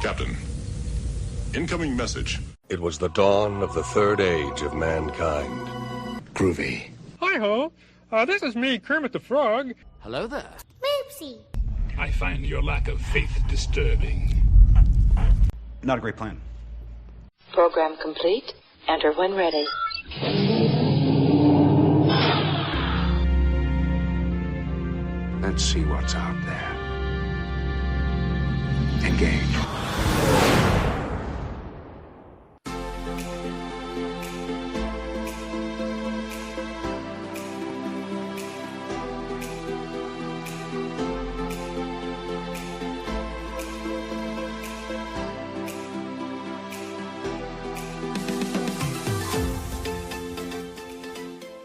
Captain, incoming message. It was the dawn of the third age of mankind. Groovy. Hi-ho. This is me, Kermit the Frog. Hello there. Moopsy. I find your lack of faith disturbing. Not a great plan. Program complete. Enter when ready. Let's see what's out there. Engage.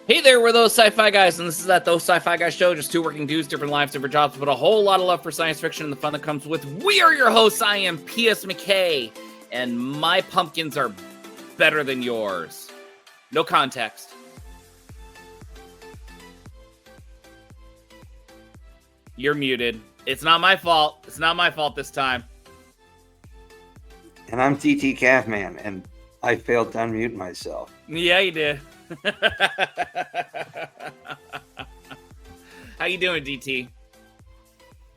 Hey there, we're those sci-fi guys, and this is that Those Sci-Fi Guys show. Just two working dudes, different lives, different jobs, but a whole lot of love for science fiction and the fun that comes with. We are your hosts. I am P.S. McKay, and my pumpkins are better than yours. No context. You're muted. It's not my fault. It's not my fault this time. And I'm TT Calfman, and I failed to unmute myself. Yeah, you did. How you doing, DT?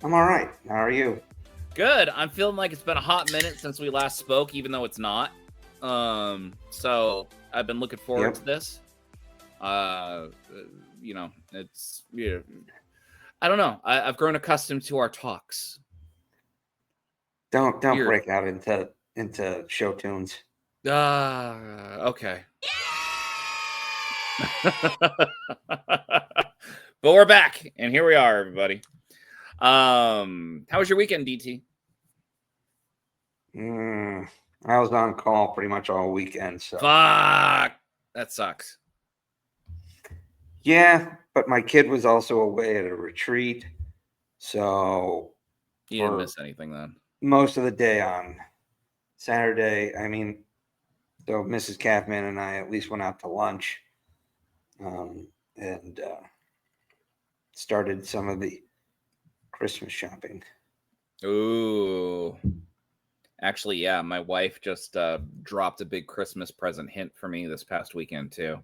I'm all right. How are you? Good. I'm feeling like it's been a hot minute since we last spoke, even though it's not. So I've been looking forward to this. It's I don't know. I've grown accustomed to our talks. Don't break out into show tunes. Okay. But we're back, and here we are, everybody. How was your weekend, DT? I was on call pretty much all weekend. So Fuck, that sucks. Yeah, but my kid was also away at a retreat, so You didn't miss anything then. Most of the day on Saturday, so Mrs. Calfman and I at least went out to lunch, and started some of the Christmas shopping. Ooh. Actually, yeah, my wife just dropped a big Christmas present hint for me this past weekend, too.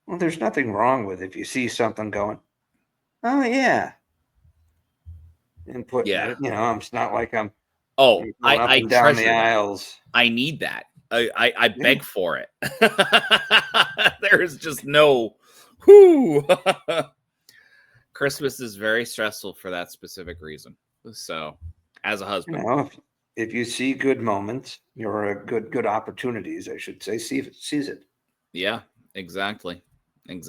Well, there's nothing wrong with if you see something going, oh, yeah. And put, it's not like I'm I down treasure the that. aisles. I need that. I beg for it. There is just no Christmas is very stressful for that specific reason. So, as a husband, if you see good moments, or good opportunities, I should say, seize it. Yeah, exactly. We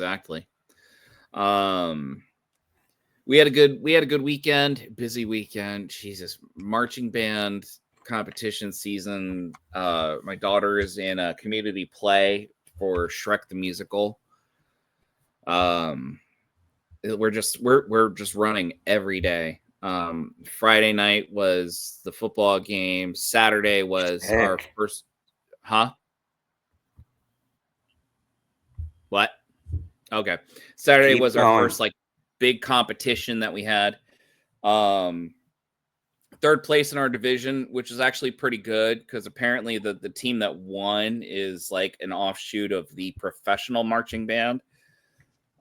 had a good weekend, busy weekend. Jesus, marching band competition season. My daughter is in a community play for Shrek the Musical. We're just running every day. Friday night was the football game. Saturday was our first. What? Okay. Saturday was our first big competition that we had. Third place in our division, which is actually pretty good because apparently the team that won is like an offshoot of the professional marching band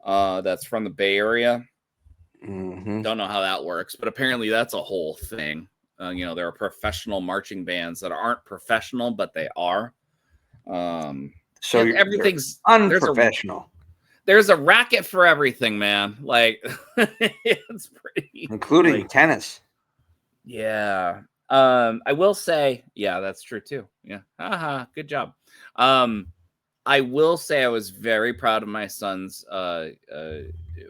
that's from the Bay Area. Mm-hmm. Don't know how that works, but apparently that's a whole thing. There are professional marching bands that aren't professional, but they are. So everything's unprofessional. There's a racket for everything, man. Like it's pretty, including tennis. Yeah. I will say, yeah, that's true too. Yeah. Good job. I will say I was very proud of my son's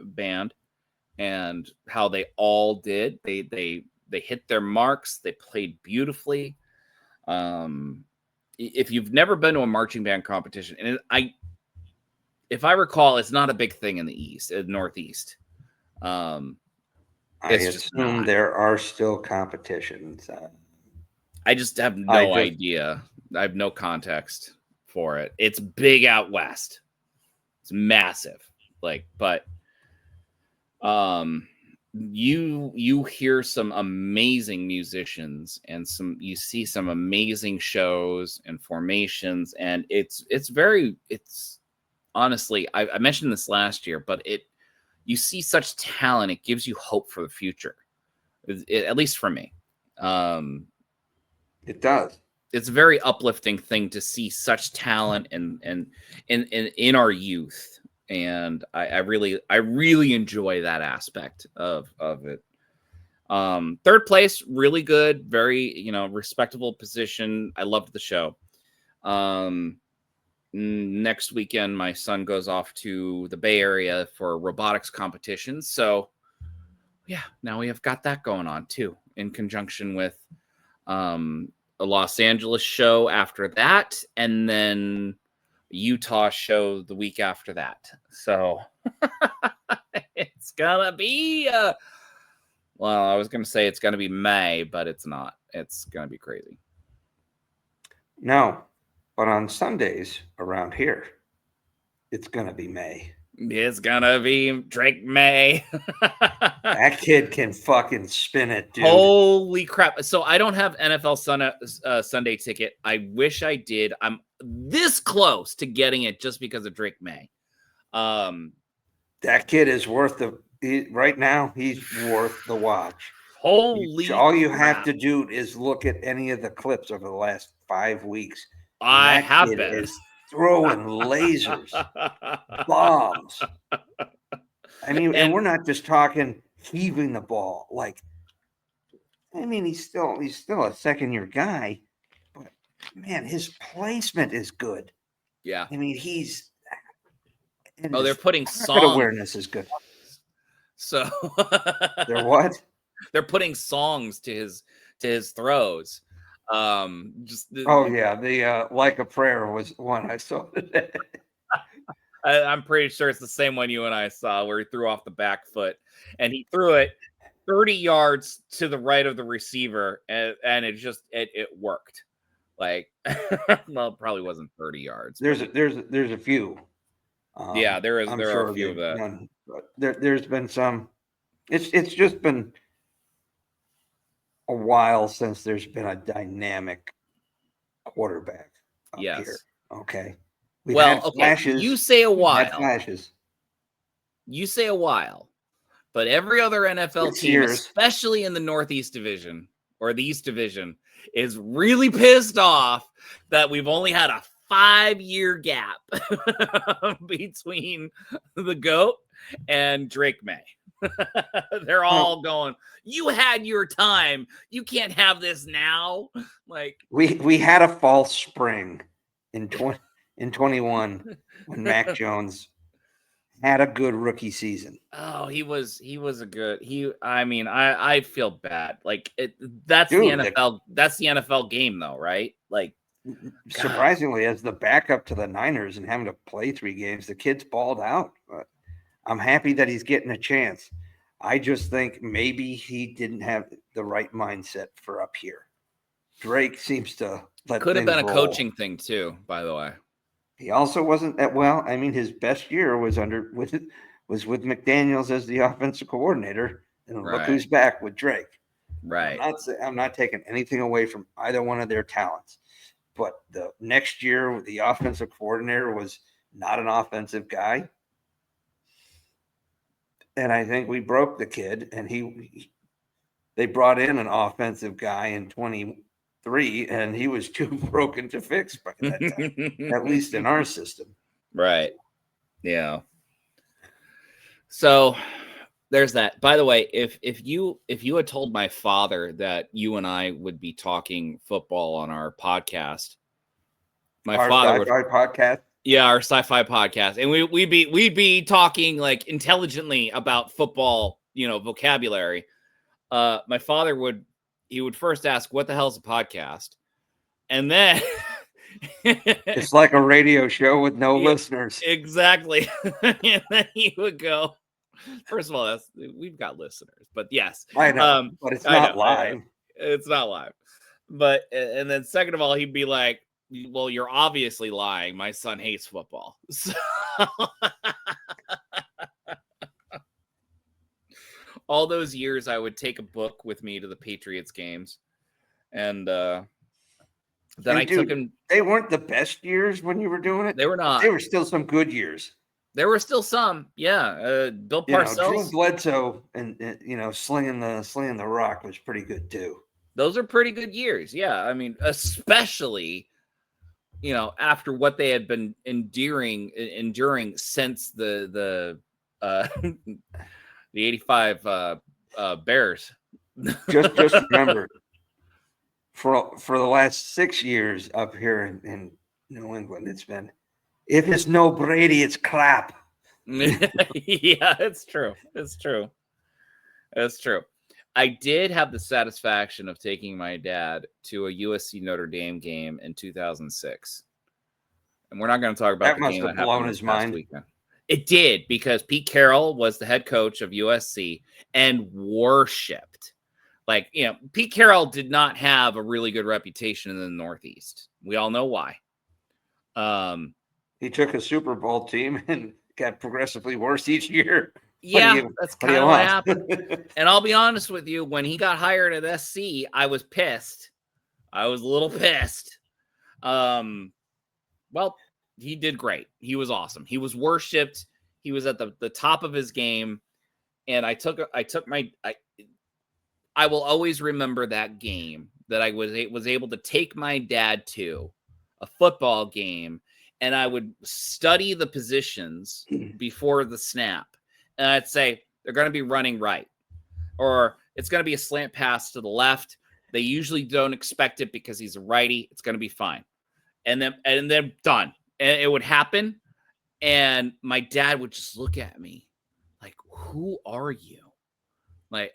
band and how they all did. They hit their marks. They played beautifully. If you've never been to a marching band competition, and if I recall, it's not a big thing in the Northeast. I assume there are still competitions. I just have no idea. I have no context for it. It's big out west. It's massive. you hear some amazing musicians and you see some amazing shows and formations, and it's honestly, I mentioned this last year, but you see such talent, it gives you hope for the future. At least for me. It does. It's a very uplifting thing to see such talent and in our youth. And I really enjoy that aspect of it. Third place, really good, very, respectable position. I loved the show. Next weekend, my son goes off to the Bay Area for robotics competitions. So yeah, now we have got that going on too, in conjunction with a Los Angeles show after that, and then Utah show the week after that. So it's gonna be well, I was gonna say it's gonna be May, but it's not. It's gonna be crazy. No, but on Sundays around here, it's gonna be May. It's gonna be Drake May. That kid can fucking spin it, dude. Holy crap. So I don't have NFL Sunday ticket. I wish I did. I'm this close to getting it just because of Drake May. That kid is worth right now, he's worth the watch. Holy all you crap. have to do is look at any of the clips over the last 5 weeks. I have been. Is throwing lasers, bombs. I mean, and we're not just talking heaving the ball. Like, I mean, he's still a second-year guy, but man, his placement is good. Yeah. I mean, they're putting song awareness is good. So they're what? They're putting songs to his throws. The Like a Prayer was one I saw today. I'm pretty sure it's the same one you and I saw, where he threw off the back foot and he threw it 30 yards to the right of the receiver, and it worked. Like, well, it probably wasn't 30 yards. There's a few. There are a few of that. There's been some. It's just been a while since there's been a dynamic quarterback up here. Okay. Flashes. You say a while. Flashes. You say a while, but every other NFL team, especially in the Northeast Division or the East Division, is really pissed off that we've only had a 5-year gap between the GOAT and Drake May. They're all going, you had your time. You can't have this now. Like, we had a false spring in 21 when Mac Jones had a good rookie season. Oh, he was a good. I feel bad. Like, that's the NFL. That's the NFL game, though, right? Like, surprisingly, as the backup to the Niners and having to play 3 games, the kid's balled out. But I'm happy that he's getting a chance. I just think maybe he didn't have the right mindset for up here. Drake seems to could have been a coaching thing too, by the way. He also wasn't that well. I mean, his best year was with McDaniels as the offensive coordinator, and look who's back with Drake. Right. I'm not taking anything away from either one of their talents, but the next year the offensive coordinator was not an offensive guy. And I think we broke the kid, and they brought in an offensive guy in 23, and he was too broken to fix by that time, at least in our system. Right. Yeah. So there's that. By the way, if you had told my father that you and I would be talking football on our podcast, our podcast. Yeah, our sci-fi podcast, and we'd be talking like intelligently about football, vocabulary. My father would first ask, "What the hell is a podcast?" And then it's like a radio show with no listeners. Exactly. And then he would go, first of all, we've got listeners, but yes, I know, but it's not live. It's not live. But and then second of all, he'd be like, well, you're obviously lying. My son hates football. So, all those years, I would take a book with me to the Patriots games, and then I took him. They weren't the best years when you were doing it. They were not. They were still some good years. There were still some, yeah. Bill Parcells, Drew Bledsoe, and slinging the rock was pretty good too. Those are pretty good years, yeah. I mean, especially after what they had been enduring since the the '85 Bears. Just remember, for the last 6 years up here in New England, it's been, if it's no Brady, it's crap. Yeah, it's true. I did have the satisfaction of taking my dad to a USC Notre Dame game in 2006. And we're not going to talk about that. Must have blown his mind. Weekend. It did, because Pete Carroll was the head coach of USC and worshipped. Pete Carroll did not have a really good reputation in the Northeast. We all know why. He took a Super Bowl team and got progressively worse each year. Yeah, that's kind of what happened. And I'll be honest with you, when he got hired at SC, I was pissed. I was a little pissed. Well, he did great. He was awesome. He was worshipped. He was at the top of his game. And I will always remember that game, that I was able to take my dad to a football game, and I would study the positions before the snap. And I'd say, they're going to be running right, or it's going to be a slant pass to the left. They usually don't expect it because he's a righty. It's going to be fine. And then done. And it would happen. And my dad would just look at me like, who are you? That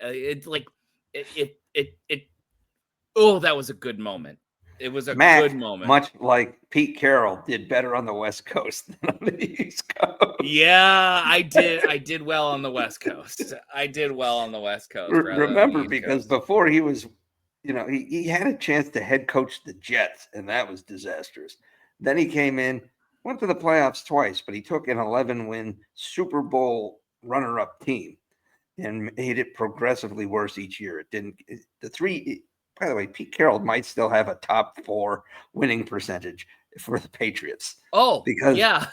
was a good moment. It was a good moment. Much like Pete Carroll did better on the West Coast than on the East Coast. Yeah, I did well on the West Coast. Remember, because before he was, he had a chance to head coach the Jets, and that was disastrous. Then he came in, went to the playoffs twice, but he took an 11-win Super Bowl runner-up team and made it progressively worse each year. It didn't. By the way, Pete Carroll might still have a top 4 winning percentage for the Patriots. Oh, because yeah.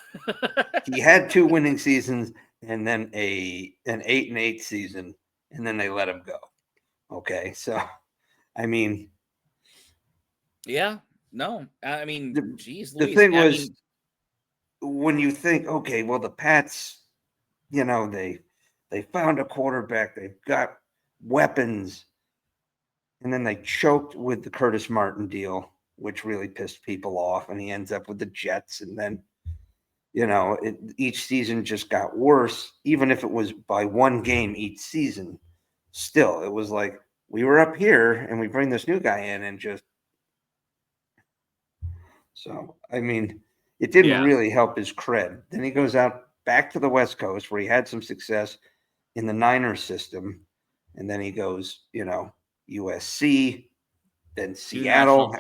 he had 2 winning seasons and then an 8-8 season, and then they let him go. Okay, so I mean, yeah, no, I mean, the thing was, when you think, okay, well, the Pats, they found a quarterback, they've got weapons. And then they choked with the Curtis Martin deal, which really pissed people off. And he ends up with the Jets. And then, each season just got worse. Even if it was by 1 game each season, still, it was like, we were up here and we bring this new guy in and just. So, I mean, it didn't really help his cred. Then he goes out back to the West Coast, where he had some success in the Niners system. And then he goes, USC, then Seattle,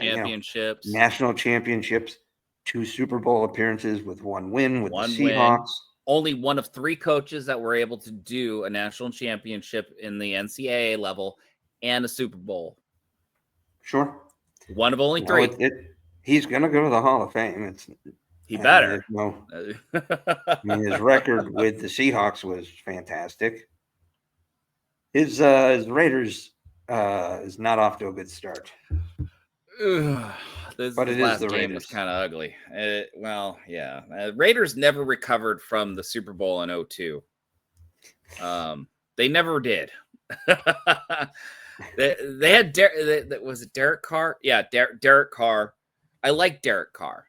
national championships, 2 Super Bowl appearances with 1 win with the Seahawks. Only one of 3 coaches that were able to do a national championship in the NCAA level and a Super Bowl. Sure. One of only 3. He's going to go to the Hall of Fame. He better. I mean, his record with the Seahawks was fantastic. His Raiders is not off to a good start. This last game was kind of ugly. Raiders never recovered from the Super Bowl in 2002. They never did. they had was it Derek Carr? Yeah, Derek Carr. I like Derek Carr.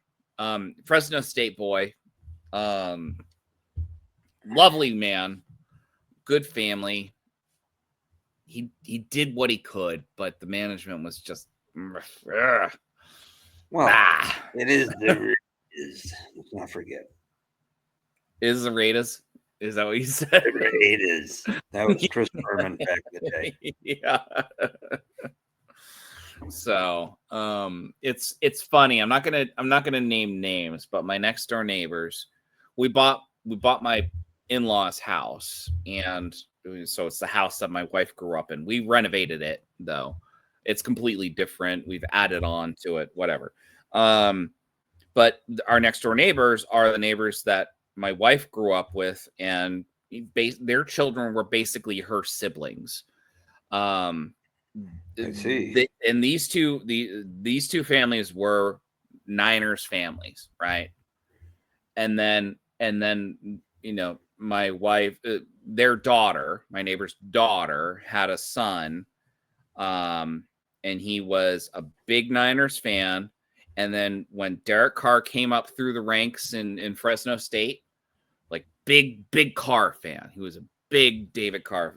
Fresno State boy. Lovely man. Good family. He did what he could, but the management was just. Well, it is the Raiders. Let's not forget. Is the Raiders? Is that what you said? The Raiders. That was Chris Berman back in the day. Yeah. So it's funny. I'm not gonna name names, but my next door neighbors, we bought my in-laws house, and So it's the house that my wife grew up in. We renovated it though. It's completely different. We've added on to it, whatever. But our next door neighbors are the neighbors that my wife grew up with, and their children were basically her siblings. I see. And these two families were Niners families, right? And then my wife, their daughter, my neighbor's daughter, had a son, and he was a big Niners fan. And then when Derek Carr came up through the ranks in Fresno State, like big Carr fan, he was a big Derek Carr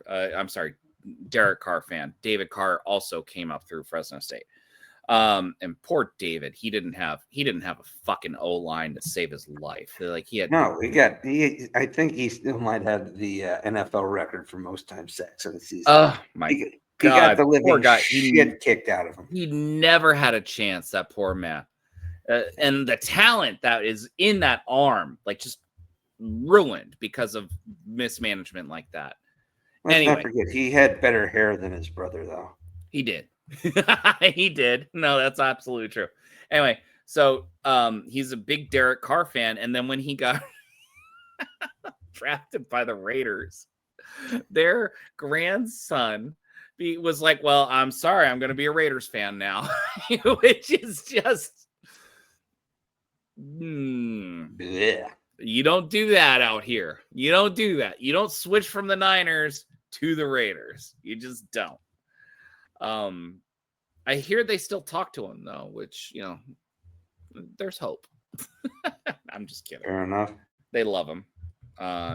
fan. David Carr also came up through Fresno State. And poor David, he didn't have a fucking O-line to save his life. Like I think he still might have the NFL record for most time sacks in the season. Oh my God. He got the living poor guy. Shit kicked out of him. He never had a chance, that poor man. And the talent that is in that arm, like, just ruined because of mismanagement like that. Let's not forget, he had better hair than his brother, though. He did. He did. No, that's absolutely true. Anyway, so he's a big Derek Carr fan, and then when he got drafted by the Raiders, their grandson was like, well, I'm sorry, I'm going to be a Raiders fan now, which is just... Yeah. You don't do that out here. You don't do that. You don't switch from the Niners to the Raiders. You just don't. I hear they still talk to him though, which, there's hope. I'm just kidding. Fair enough. They love him.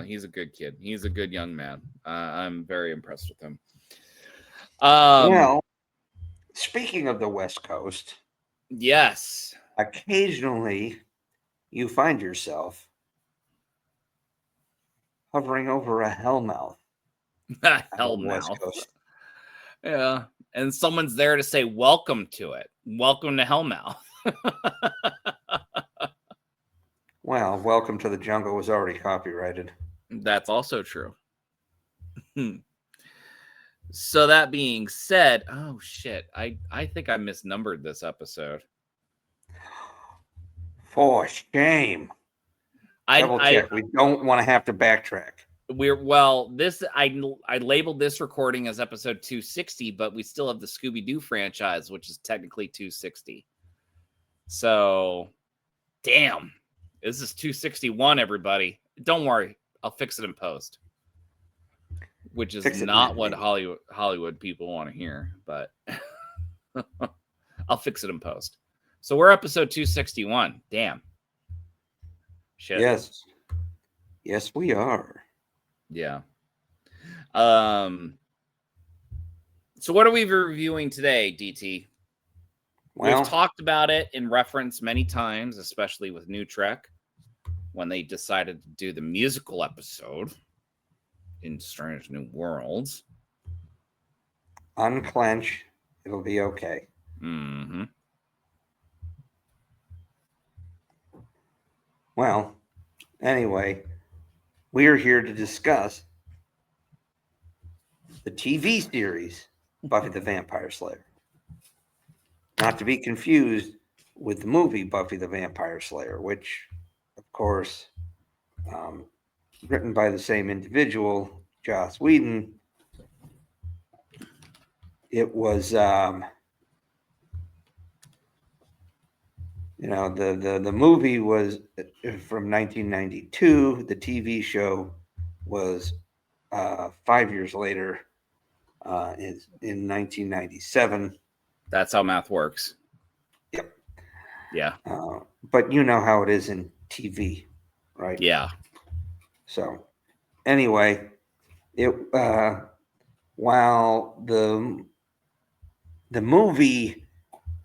He's a good kid. He's a good young man. I'm very impressed with him. Well, speaking of the West Coast, yes, occasionally you find yourself hovering over a hellmouth. Hellmouth. Yeah. And someone's there to say, welcome to it. Welcome to Hellmouth. Well, Welcome to the Jungle was already copyrighted. That's also true. So that being said, oh shit, I think I misnumbered this episode. For shame. Double check. We don't want to have to backtrack. I labeled this recording as episode 260, but we still have the Scooby-Doo franchise, which is technically 260. So, damn, this is 261, everybody. Don't worry, I'll fix it in post. Which is not what Hollywood people want to hear, but I'll fix it in post. So we're episode 261. Damn. Shit. Yes, we are. Yeah. So what are we reviewing today, DT? Well, we've talked about it in reference many times, especially with New Trek, when they decided to do the musical episode in Strange New Worlds. Unclench. It'll be okay. Mm-hmm. Well, anyway, we are here to discuss the TV series Buffy the Vampire Slayer. Not to be confused with the movie Buffy the Vampire Slayer, which, of course, written by the same individual, Joss Whedon. It was, the movie was from 1992. The TV show was 5 years later, in 1997. That's how math works. Yep. Yeah. But you know how it is in TV, right? Yeah. So, anyway, while the movie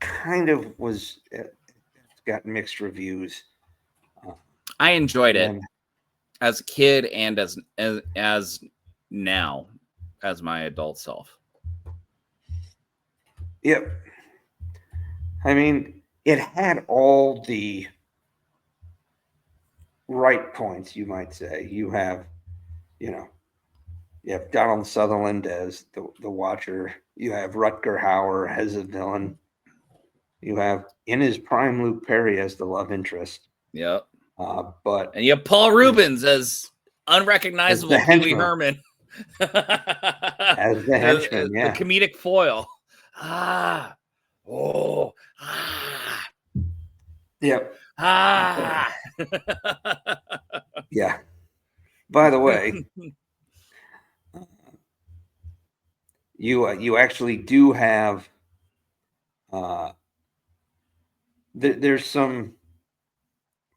kind of was, it's got mixed reviews. I enjoyed it as a kid and as now as my adult self. Yep. I mean, it had all the right points, you might say. You have, You have Donald Sutherland as the Watcher. You have Rutger Hauer as a villain. You have, in his prime, Luke Perry as the love interest. Yep. But and you have Paul Rubens as unrecognizable Pee Wee Herman. As the henchman, the comedic foil. Yep. Yeah. By the way, you actually do have there's some,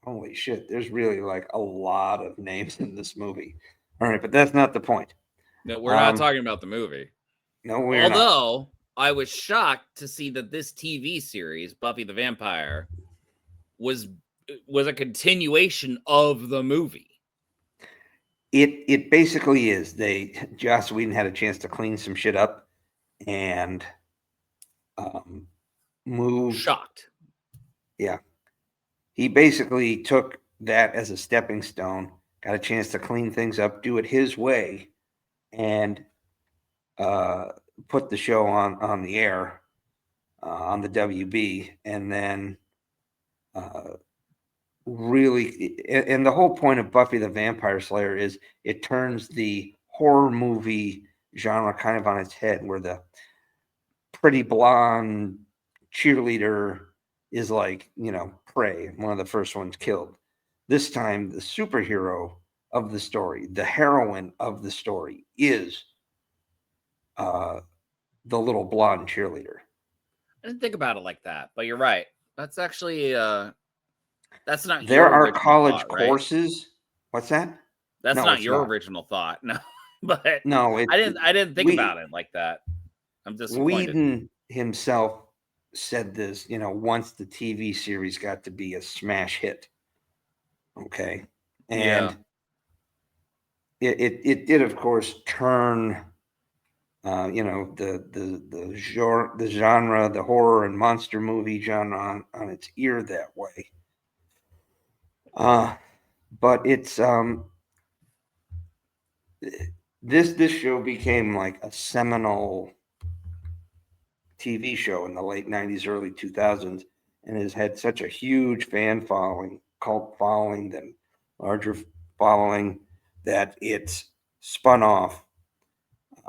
holy shit, there's really like a lot of names in this movie. All right, but that's not the point. No, we're not talking about the movie. No, we're not. Although I was shocked to see that this TV series, Buffy the Vampire, was a continuation of the movie. It basically is. Joss Whedon had a chance to clean some shit up and move. Shocked. Yeah. He basically took that as a stepping stone, got a chance to clean things up, do it his way, and put the show on the air on the WB, and then really, and the whole point of Buffy the Vampire Slayer is it turns the horror movie genre kind of on its head, where the pretty blonde cheerleader is like, prey, one of the first ones killed. This time, the superhero of the story, the heroine of the story, is the little blonde cheerleader. I didn't think about it like that, but you're right. That's actually that's not. There are college thought, courses. Right? What's that? That's not your original thought. No, but no, I didn't think about it like that. I'm disappointed. Whedon himself said this, once the TV series got to be a smash hit. Okay. And it did, of course, turn the genre, the horror and monster movie genre on its ear that way. But it's this show became like a seminal TV show in the late 90s, early 2000s, and has had such a huge fan following, cult following, then larger following, that it's spun off.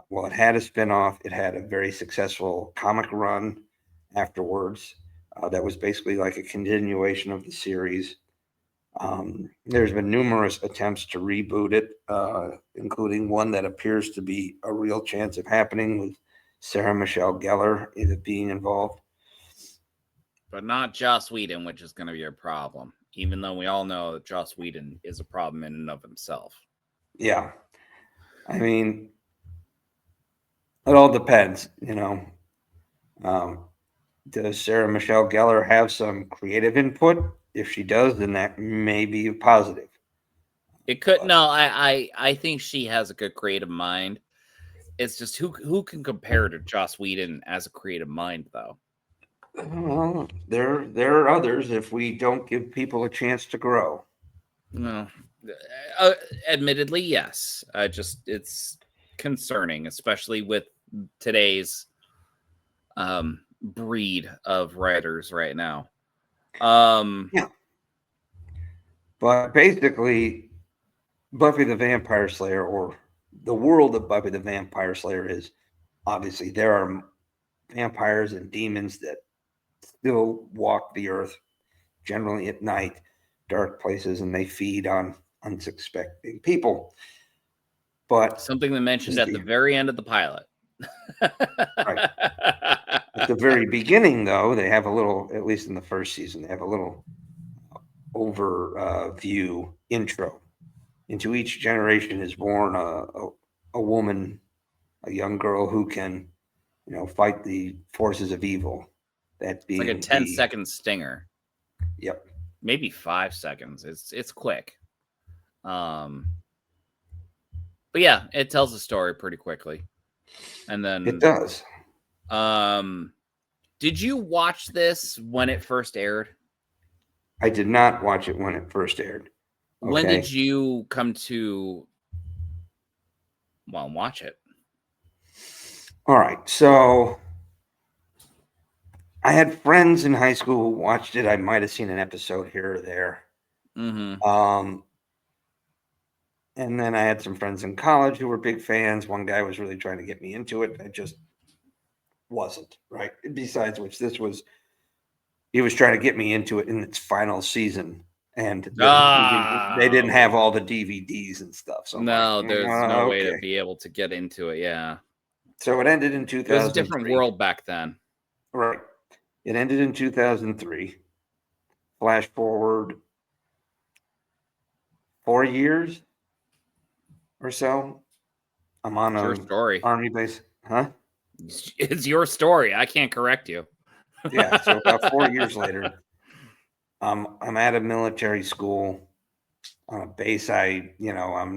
Well, it had a spin-off. It had a very successful comic run afterwards that was basically like a continuation of the series. There's been numerous attempts to reboot it, including one that appears to be a real chance of happening with Sarah Michelle Gellar being involved. But not Joss Whedon, which is going to be a problem, even though we all know that Joss Whedon is a problem in and of himself. Yeah. I mean, it all depends, Does Sarah Michelle Gellar have some creative input? If she does, then that may be positive. It could. No, I think she has a good creative mind. It's just who can compare to Joss Whedon as a creative mind, though? Well, there are others if we don't give people a chance to grow. No, admittedly, yes. It's concerning, especially with today's breed of writers right now. Yeah. But basically, Buffy the Vampire Slayer, or the world of Buffy the Vampire Slayer, is obviously there are vampires and demons that still walk the earth, generally at night, dark places, and they feed on unsuspecting people. But something they mentioned at the very end of the pilot. Right. At the very beginning, though, they have a little, at least in the first season, they have a little overview intro. Into each generation is born a woman, a young girl who can, fight the forces of evil. That being like a 10-second stinger. Yep. Maybe 5 seconds. It's quick. But yeah, it tells the story pretty quickly. And then it does. Did you watch this when it first aired? I did not watch it when it first aired. Okay. When did you come to Well, watch it. All right, so I had friends in high school who watched it. I might have seen an episode here or there. Mm-hmm. And then I had some friends in college who were big fans. One guy was really trying to get me into it. I just wasn't, right? Besides which, he was trying to get me into it in its final season. And they didn't have all the DVDs and stuff. So no, like, there's no way to okay. be able to get into it. Yeah. So it ended in 2003. It was a different world back then. Right. It ended in 2003. Flash forward 4 years or so. I'm on It's your a story. army base. Huh? It's your story. I can't correct you. Yeah. So about 4 years later, I'm at a military school on a base I'm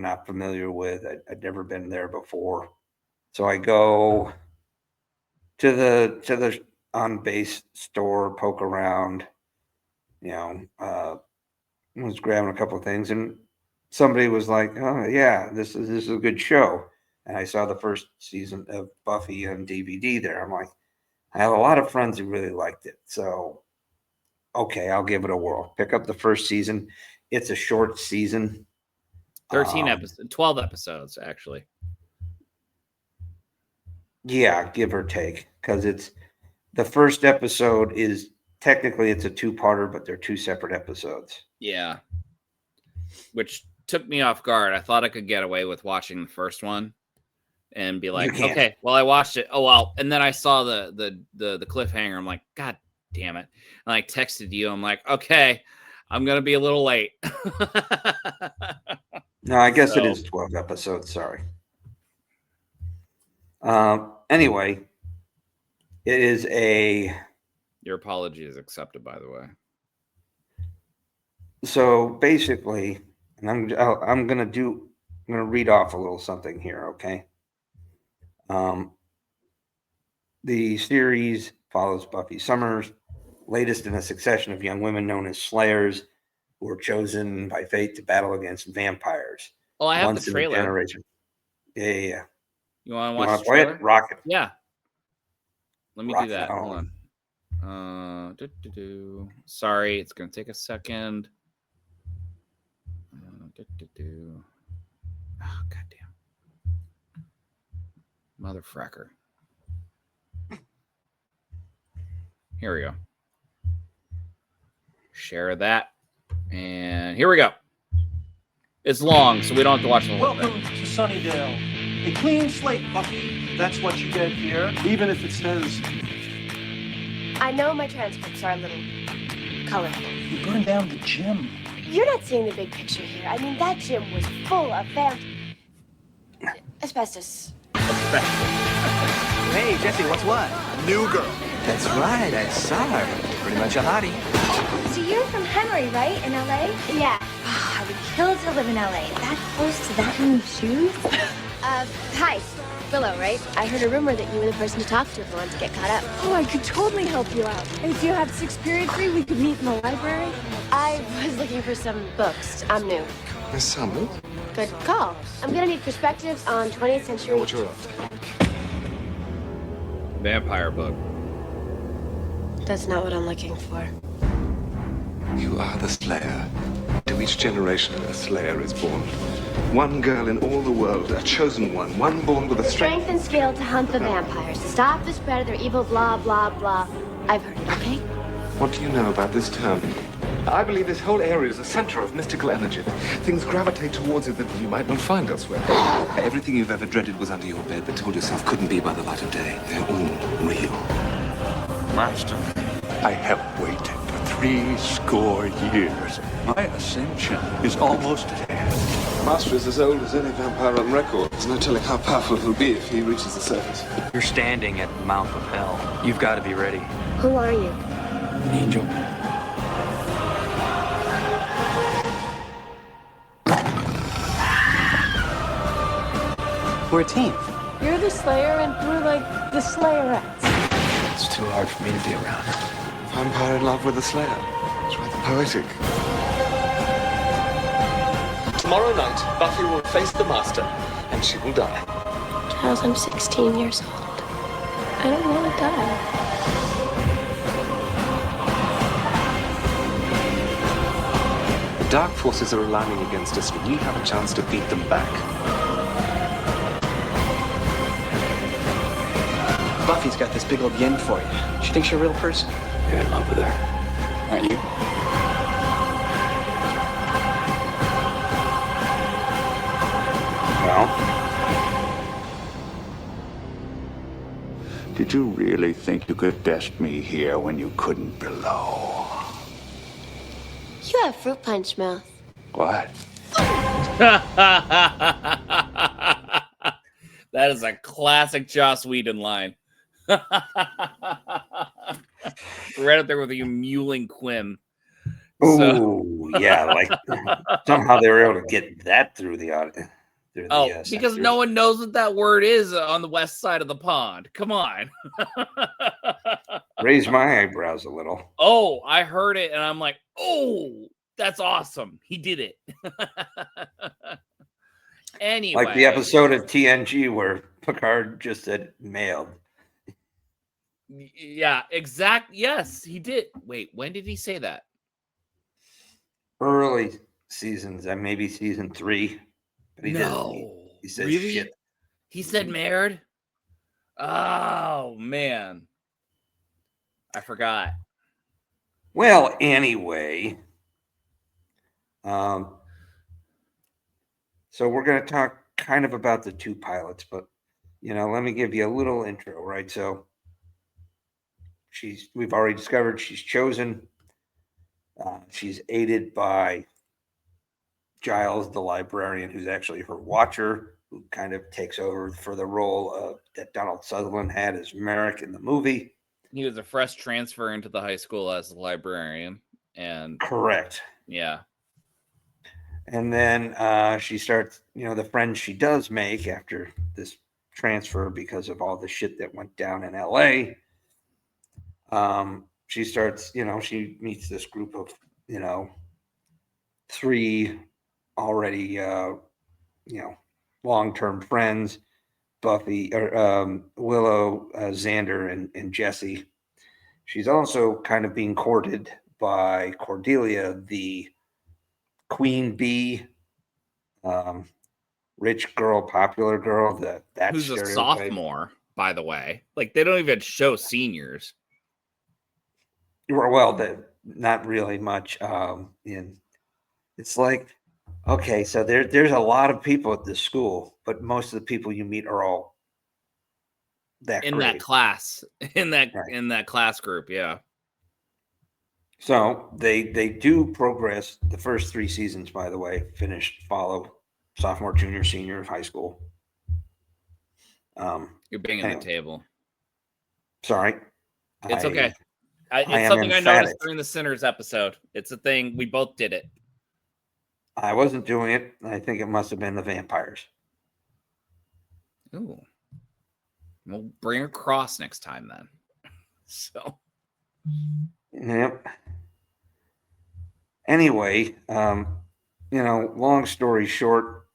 not familiar with. I'd never been there before. So I go to the on base store, poke around, was grabbing a couple of things, and somebody was like, "Oh yeah, this is a good show." And I saw the first season of Buffy on DVD there. I'm like, I have a lot of friends who really liked it, so okay, I'll give it a whirl. Pick up the first season. It's a short season. 13 episodes, 12 episodes, actually. Yeah, give or take, because it's the first episode is technically it's a two-parter, but they're two separate episodes. Yeah. Which took me off guard. I thought I could get away with watching the first one and be like, okay, well, I watched it. Oh, well. And then I saw the cliffhanger. I'm like, God damn it. And I texted you. I'm like, okay, I'm going to be a little late. No, I guess it is 12 episodes. Sorry. Anyway, it is Your apology is accepted, by the way. So basically, and I'm gonna read off a little something here, okay? The series follows Buffy Summers, latest in a succession of young women known as Slayers, who were chosen by fate to battle against vampires. Oh, I have once the trailer. In a generation. Yeah. You want to watch the play trailer? it? Rock it. Yeah. Let me Rock do that. it. Hold on. Sorry, it's gonna take a second. Oh, goddamn. Motherfracker. Here we go. Share that. And here we go. It's long, so we don't have to watch the whole Welcome thing. to Sunnydale. A clean slate, Buffy. That's what you get here, even if it says... I know my transcripts are a little colorful. You burned down the gym. You're not seeing the big picture here. I mean, that gym was full of asbestos. Hey, Jesse, what's what? New girl. That's right, I saw her. Pretty much a hottie. So you're from Henry, right? In LA? Yeah. I would kill to live in LA. That close to that many shoes? Hi. Willow, right? I heard a rumor that you were the person to talk to if I wanted to get caught up. Oh, I could totally help you out. If you have 6th period free, we could meet in the library. I was looking for some books. I'm new. Miss Summer? Good call. I'm gonna need perspectives on 20th century. What you're after? Vampire book. That's not what I'm looking for. You are the Slayer. To each generation, a Slayer is born. One girl in all the world, a chosen one born with a Strength and skill to hunt the vampires, to stop the spread of their evil blah, blah, blah. I've heard it, okay? What do you know about this town? I believe this whole area is a center of mystical energy. Things gravitate towards it that you might not find elsewhere. Everything you've ever dreaded was under your bed, but told yourself couldn't be by the light of day. They're all real. Master. I have waited for 70 years. My ascension is almost at hand. Master is as old as any vampire on record. There's no telling how powerful he'll be if he reaches the surface. You're standing at the mouth of hell. You've got to be ready. Who are you? An angel. We're a team. You're the Slayer, and we're like the Slayerettes. It's too hard for me to be around. Vampire in love with a Slayer. It's rather poetic. Tomorrow night, Buffy will face the Master, and she will die. Charles, I'm 16 years old. I don't want to die. The dark forces are aligning against us, and we have a chance to beat them back. Buffy's got this big old yen for you. She thinks you're a real person. You're in love with her, aren't you? Well, Did you really think you could best me here when you couldn't below? You have fruit punch mouth. What? That is a classic Joss Whedon line. Right up there with you mewling Quim. oh yeah, like somehow they were able to get that through the audio. Because censors. no one knows what that word is on the west side of the pond. Come on. Raise my eyebrows a little. Oh, I heard it and I'm like, oh, that's awesome. He did it. Anyway. Like the episode of TNG where Picard just said mailed. Yeah, yes, he did. Wait, when did he say that? Early seasons, and maybe season 3. But he didn't. He said really? shit. He said married? Oh, man. I forgot. Well, anyway. So we're going to talk kind of about the 2 pilots, but, let me give you a little intro, right? So we've already discovered she's chosen. She's aided by Giles, the librarian, who's actually her watcher, who kind of takes over for the role that Donald Sutherland had as Merrick in the movie. He was a fresh transfer into the high school as a librarian. And correct. Yeah. And then she starts, the friends she does make after this transfer because of all the shit that went down in LA. She starts, she meets this group of, 3 already, long-term friends, Buffy, or Willow, Xander, and Jesse. She's also kind of being courted by Cordelia, the queen bee, rich girl, popular girl. That who's a stereotype. sophomore, by the way. Like, they don't even show seniors. Well, not really much. It's like, okay, so there's a lot of people at this school, but most of the people you meet are all that in grade. that class, in that class group, yeah. So they do progress. The first 3 seasons, by the way, follow sophomore, junior, senior, high school. You're banging the table. Sorry, it's okay. It's something I noticed during the Sinners episode. It's a thing. We both did it. I wasn't doing it. I think it must have been the vampires. Ooh. We'll bring a cross next time then. So. Yep. Anyway, long story short,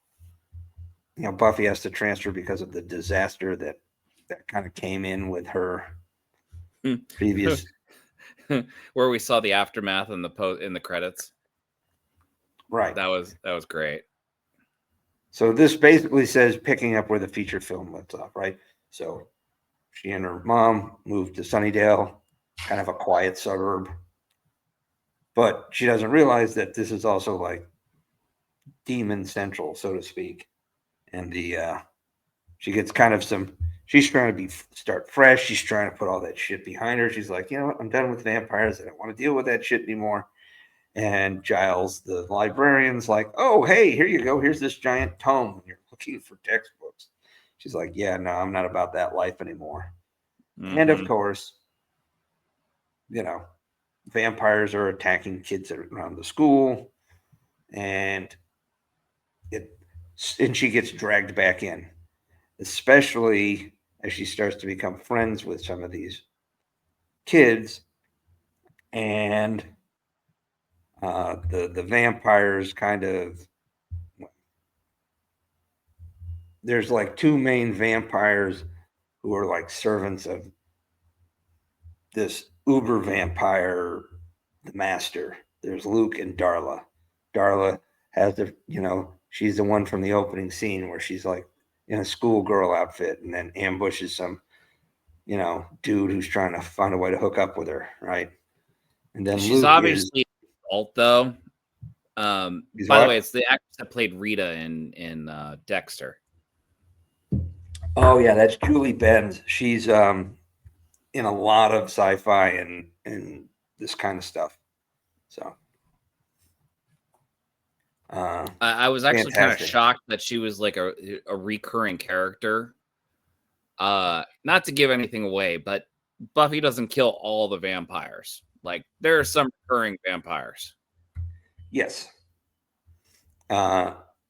Buffy has to transfer because of the disaster that kind of came in with her previous. Where we saw the aftermath in the credits. Right. That was great. So this basically says picking up where the feature film left off, right? So she and her mom moved to Sunnydale, kind of a quiet suburb. But she doesn't realize that this is also like demon central, so to speak. And she gets kind of she's trying to start fresh. She's trying to put all that shit behind her. She's like, you know what? I'm done with vampires. I don't want to deal with that shit anymore. And Giles, the librarian's like, oh, hey, here you go. Here's this giant tome when you're looking for textbooks. She's like, yeah, no, I'm not about that life anymore. Mm-hmm. And of course, vampires are attacking kids around the school. And she gets dragged back in, especially as she starts to become friends with some of these kids. And the vampires kind of there's like two main vampires who are like servants of this uber vampire, the master. There's Luke and Darla. Darla has she's the one from the opening scene where she's like in a schoolgirl outfit and then ambushes some, dude who's trying to find a way to hook up with her, right? And then she's Luke obviously alt though. By the way, it's the actress that played Rita in Dexter. Oh yeah, that's Julie Benz. She's in a lot of sci-fi and this kind of stuff. So I was actually kind of fantastic. shocked that she was like a recurring character. Not to give anything away, but Buffy doesn't kill all the vampires. Like there are some recurring vampires. Yes.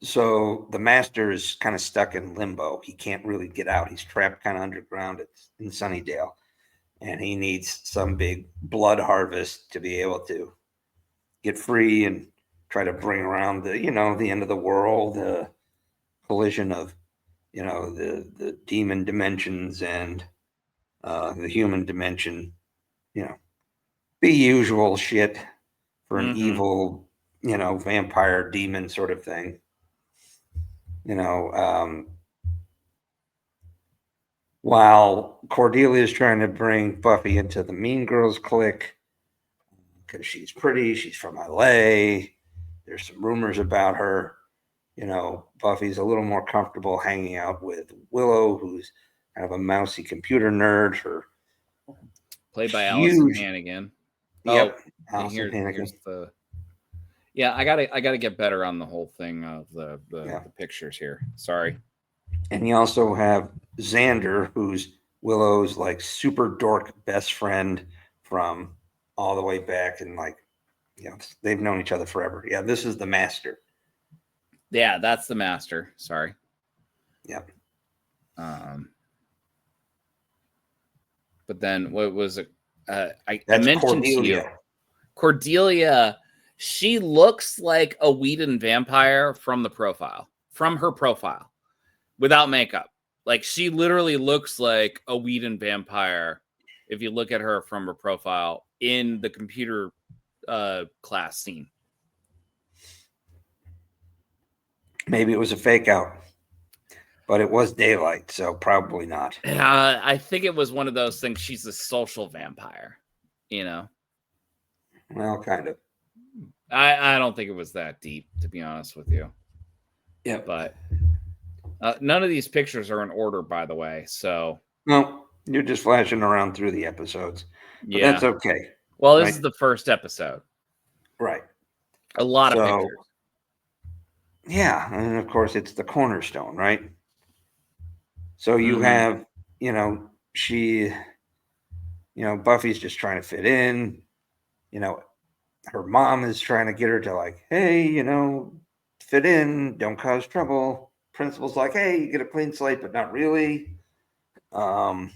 So the master is kind of stuck in limbo. He can't really get out. He's trapped kind of underground in Sunnydale, and he needs some big blood harvest to be able to get free and try to bring around the end of the world, the collision of the demon dimensions and the human dimension. The usual shit for an evil vampire demon sort of thing. While Cordelia is trying to bring Buffy into the Mean Girls clique because she's pretty, she's from LA. There's some rumors about her. Buffy's a little more comfortable hanging out with Willow, who's kind of a mousy computer nerd. Her played by Allison Hannigan. Yep, Allison Hannigan. Yeah, I gotta get better on the whole thing of the pictures here. Sorry. And you also have Xander, who's Willow's like super dork best friend from all the way back, and they've known each other forever. Yeah, this is the master. Yeah, that's the master. Sorry. Yep. But then what was it? I Cordelia. mentioned to you, Cordelia. She looks like a Whedon vampire from her profile, without makeup. Like she literally looks like a Whedon vampire if you look at her from her profile in the computer class scene. Maybe it was a fake out, but it was daylight, so probably not. I think it was one of those things. She's a social vampire, Well, kind of. I don't think it was that deep, to be honest with you. Yeah, but none of these pictures are in order, by the way. So no, you're just flashing around through the episodes. But that's okay. Well, this is the first episode, right? A lot of pictures. Yeah, and of course it's the cornerstone, right? So you have, Buffy's just trying to fit in. Her mom is trying to get her to like, hey, fit in, don't cause trouble. Principal's like, hey, you get a clean slate, but not really. Yeah,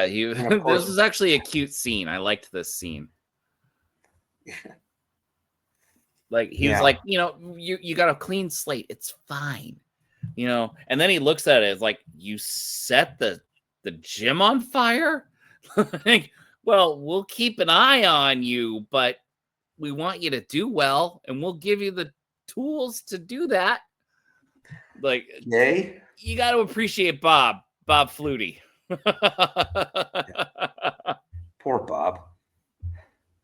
this is actually a cute scene. I liked this scene. Yeah. Like he was like, you got a clean slate. It's fine. And then he looks at it as like, you set the gym on fire? Like, well, we'll keep an eye on you, but we want you to do well, and we'll give you the tools to do that. Like, yay. You got to appreciate Bob Flutie. Poor Bob.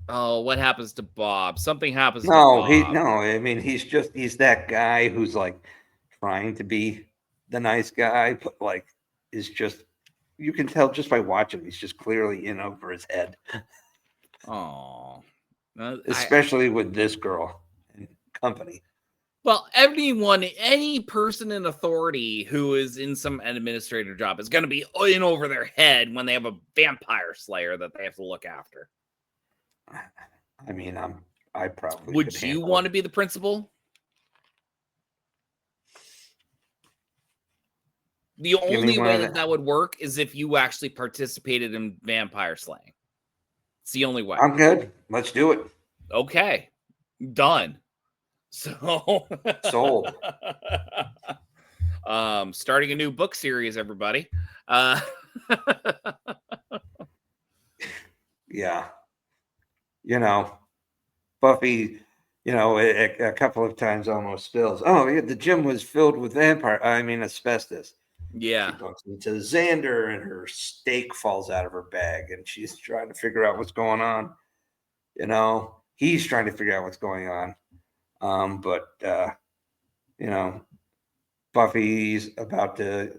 Oh, what happens to Bob? Something happens to Bob. I mean, he's that guy who's like trying to be the nice guy, but like is just, you can tell just by watching him, he's just clearly in over his head. Oh, especially with this girl and company. Well, any person in authority who is in an administrator job is going to be in over their head when they have a vampire slayer that they have to look after. I mean, I probably would you want to be the principal? The only way that would work is if you actually participated in vampire slaying. It's the only way. I'm good. Let's do it. Okay. Done. So sold. Starting a new book series, everybody. Yeah. You know, Buffy, a couple of times almost spills. Oh, yeah, the gym was filled with asbestos. Yeah. She bumps into Xander and her steak falls out of her bag and she's trying to figure out what's going on. He's trying to figure out what's going on. But Buffy's about to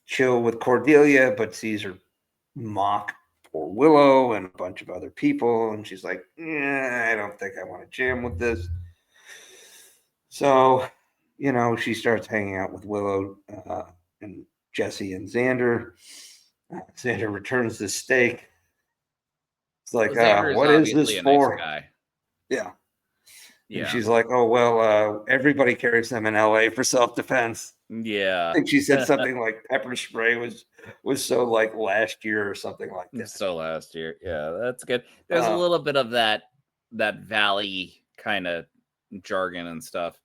chill with Cordelia, but sees her mock poor Willow and a bunch of other people. And she's like, I don't think I want to jam with this. So, she starts hanging out with Willow and Jesse and Xander. Xander returns the steak. It's like, what is this for? Nice guy. Yeah. Yeah. And she's like, oh, well, everybody carries them in LA for self-defense. Yeah. I think she said something like pepper spray was so like last year or something like that. So last year. Yeah, that's good. There's a little bit of that Valley kind of jargon and stuff.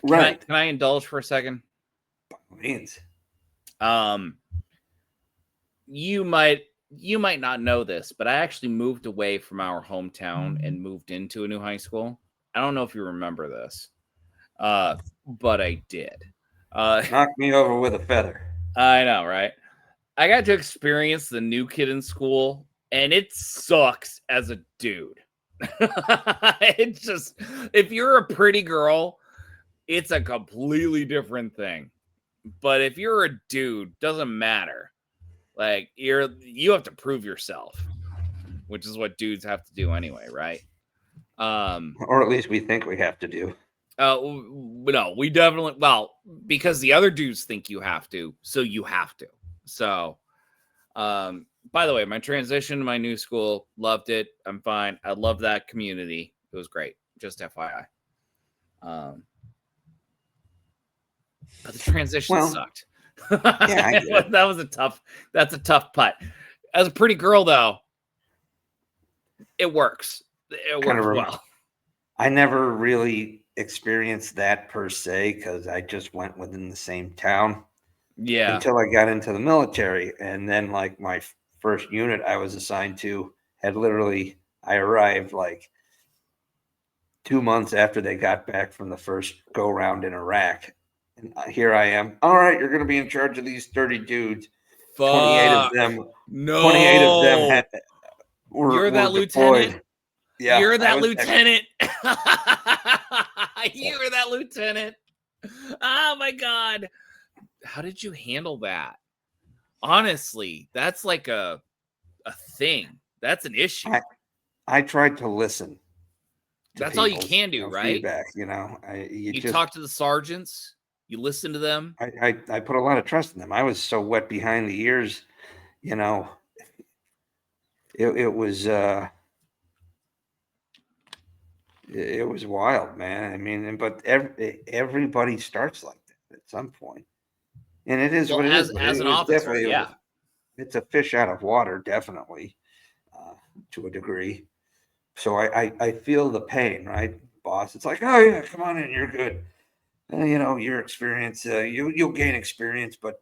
Right. Can I indulge for a second? By all means. You might not know this, but I actually moved away from our hometown and moved into a new high school. I don't know if you remember this, but I did. Knock me over with a feather. I know, right? I got to experience the new kid in school, and it sucks as a dude. It's just, if you're a pretty girl, it's a completely different thing. But if you're a dude, doesn't matter. Like you have to prove yourself, which is what dudes have to do anyway, right? Or at least we think we have to do. No, we definitely, because the other dudes think you have to, so you have to. So, by the way, my transition to my new school, loved it. I'm fine. I love that community. It was great. Just FYI. But the transition sucked. Yeah, that's a tough putt. As a pretty girl, though, it works. It works well. I never really experienced that per se because I just went within the same town. Yeah. Until I got into the military. And then like my first unit I was assigned to I arrived like 2 months after they got back from the first go round in Iraq. And here I am. All right, you're going to be in charge of these 30 dudes. Fuck. 28 of them. No. 28 of them You're that deployed. lieutenant. Yeah, You're that lieutenant. You were that lieutenant. Oh my God. How did you handle that? Honestly, that's like a thing. That's an issue. I tried to listen. That's all you can do, right? Feedback, you just talk to the sergeants. You listen to them. I put a lot of trust in them. I was so wet behind the ears, it was wild, man. I mean, but everybody starts like that at some point, and it is what it is. As an officer, yeah, it's a fish out of water, definitely, to a degree. So I feel the pain, right, boss? It's like, oh yeah, come on in, you're good. Your experience, you'll gain experience, but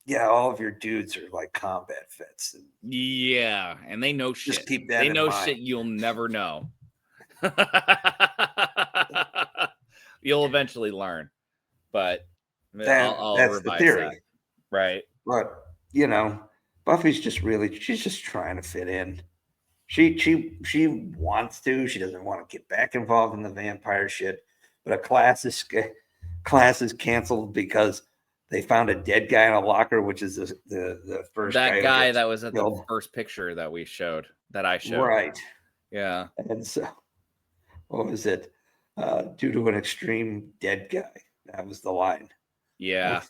yeah, all of your dudes are like combat vets. Yeah, and they know shit. Just keep that. They in know mind. shit you'll never know. You'll eventually learn, but I'll that's the theory, that. Right? But Buffy's she's just trying to fit in. She wants to. She doesn't want to get back involved in the vampire shit. But a class is canceled because they found a dead guy in a locker, which is the first guy that was at the first picture that we showed, that I showed. Right. Yeah. And so, what was it? Due to an extreme dead guy. That was the line. Yeah.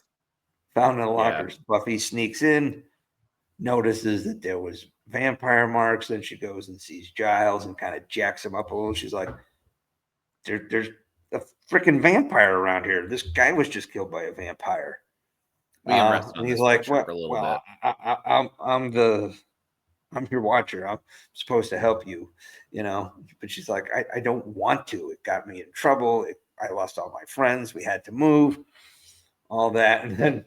Found in the lockers. Yeah. Buffy sneaks in, notices that there was vampire marks. Then she goes and sees Giles and kind of jacks him up a little. She's like, there's a freaking vampire around here. This guy was just killed by a vampire. And he's like, well, I'm your watcher. I'm supposed to help you, But she's like, I don't want to. It got me in trouble. I lost all my friends. We had to move. all that, and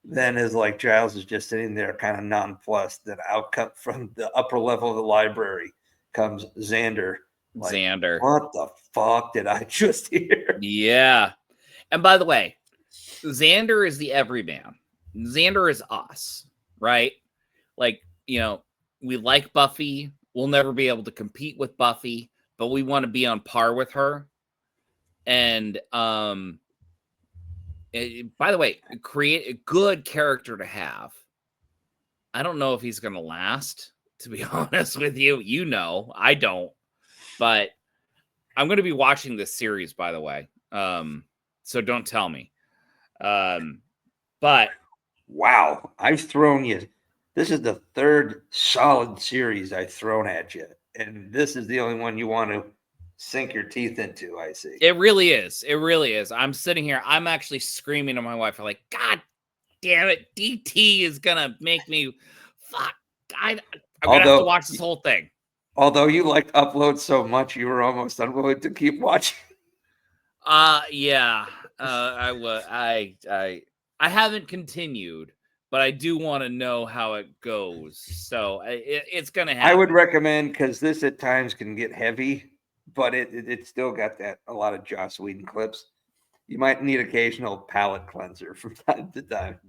then as like Giles is just sitting there kind of nonplussed, then out come from the upper level of the library comes Xander. Like, Xander. what the fuck did I just hear? Yeah. And by the way, Xander is the everyman. Xander is us, right? Like, you know, we like Buffy. We'll never be able to compete with Buffy, but we want to be on par with her. And by the way, create a good character to have. I don't know if he's going to last, to be honest with you. You know, I don't. But I'm going to be watching this series, by the way. So don't tell me. But wow, I've thrown you. This is the third solid series I've thrown at you, and this is the only one you want to sink your teeth into. I see. It really is. It really is. I'm sitting here. I'm actually screaming to my wife. I'm like, God damn it, DT is gonna make me. Fuck. I'm gonna have to watch this whole thing. Although you liked Upload so much, you were almost unwilling to keep watching. Yeah. I haven't continued, but I do want to know how it goes. So it's gonna happen. I would recommend, because this at times can get heavy, but it still got a lot of Joss Whedon clips. You might need occasional palate cleanser from time to time.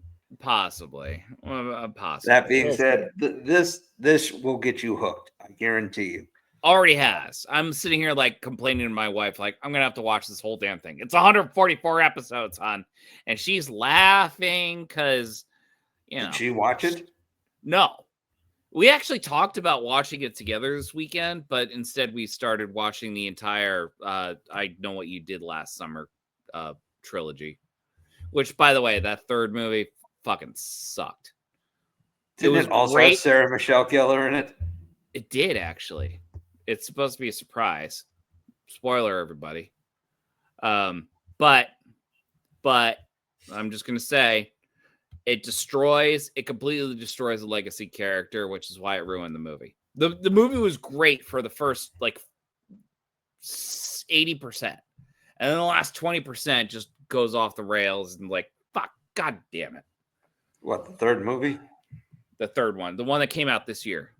Possibly. That being said, this will get you hooked. I guarantee you. Already has. I'm sitting here like complaining to my wife, like, I'm gonna have to watch this whole damn thing. It's 144 episodes, hon, and she's laughing because, you know. Did she watch it? No. We actually talked about watching it together this weekend, but instead we started watching the entire I Know What You Did Last Summer trilogy. Which, by the way, that third movie fucking sucked. Didn't it also have Sarah Michelle Gellar in it? It did, actually. It's supposed to be a surprise. Spoiler, everybody. But I'm just gonna say it completely destroys the legacy character, which is why it ruined the movie. The movie was great for the first like 80%. And then the last 20% just goes off the rails and like, fuck, god damn it. What, the third movie? The third one. The one that came out this year.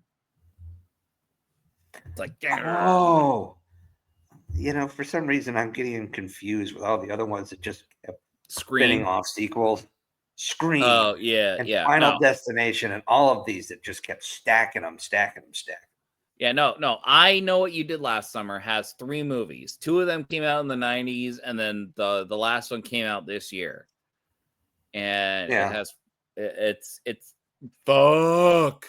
It's like, oh, you know, for some reason I'm getting confused with all the other ones that just kept spinning off sequels. Scream. Oh, yeah, and yeah. Final Destination and all of these that just kept stacking them. Yeah, no. I Know What You Did Last Summer has 3 movies. 2 of them came out in the 90s, and then the last one came out this year. And it's fuck.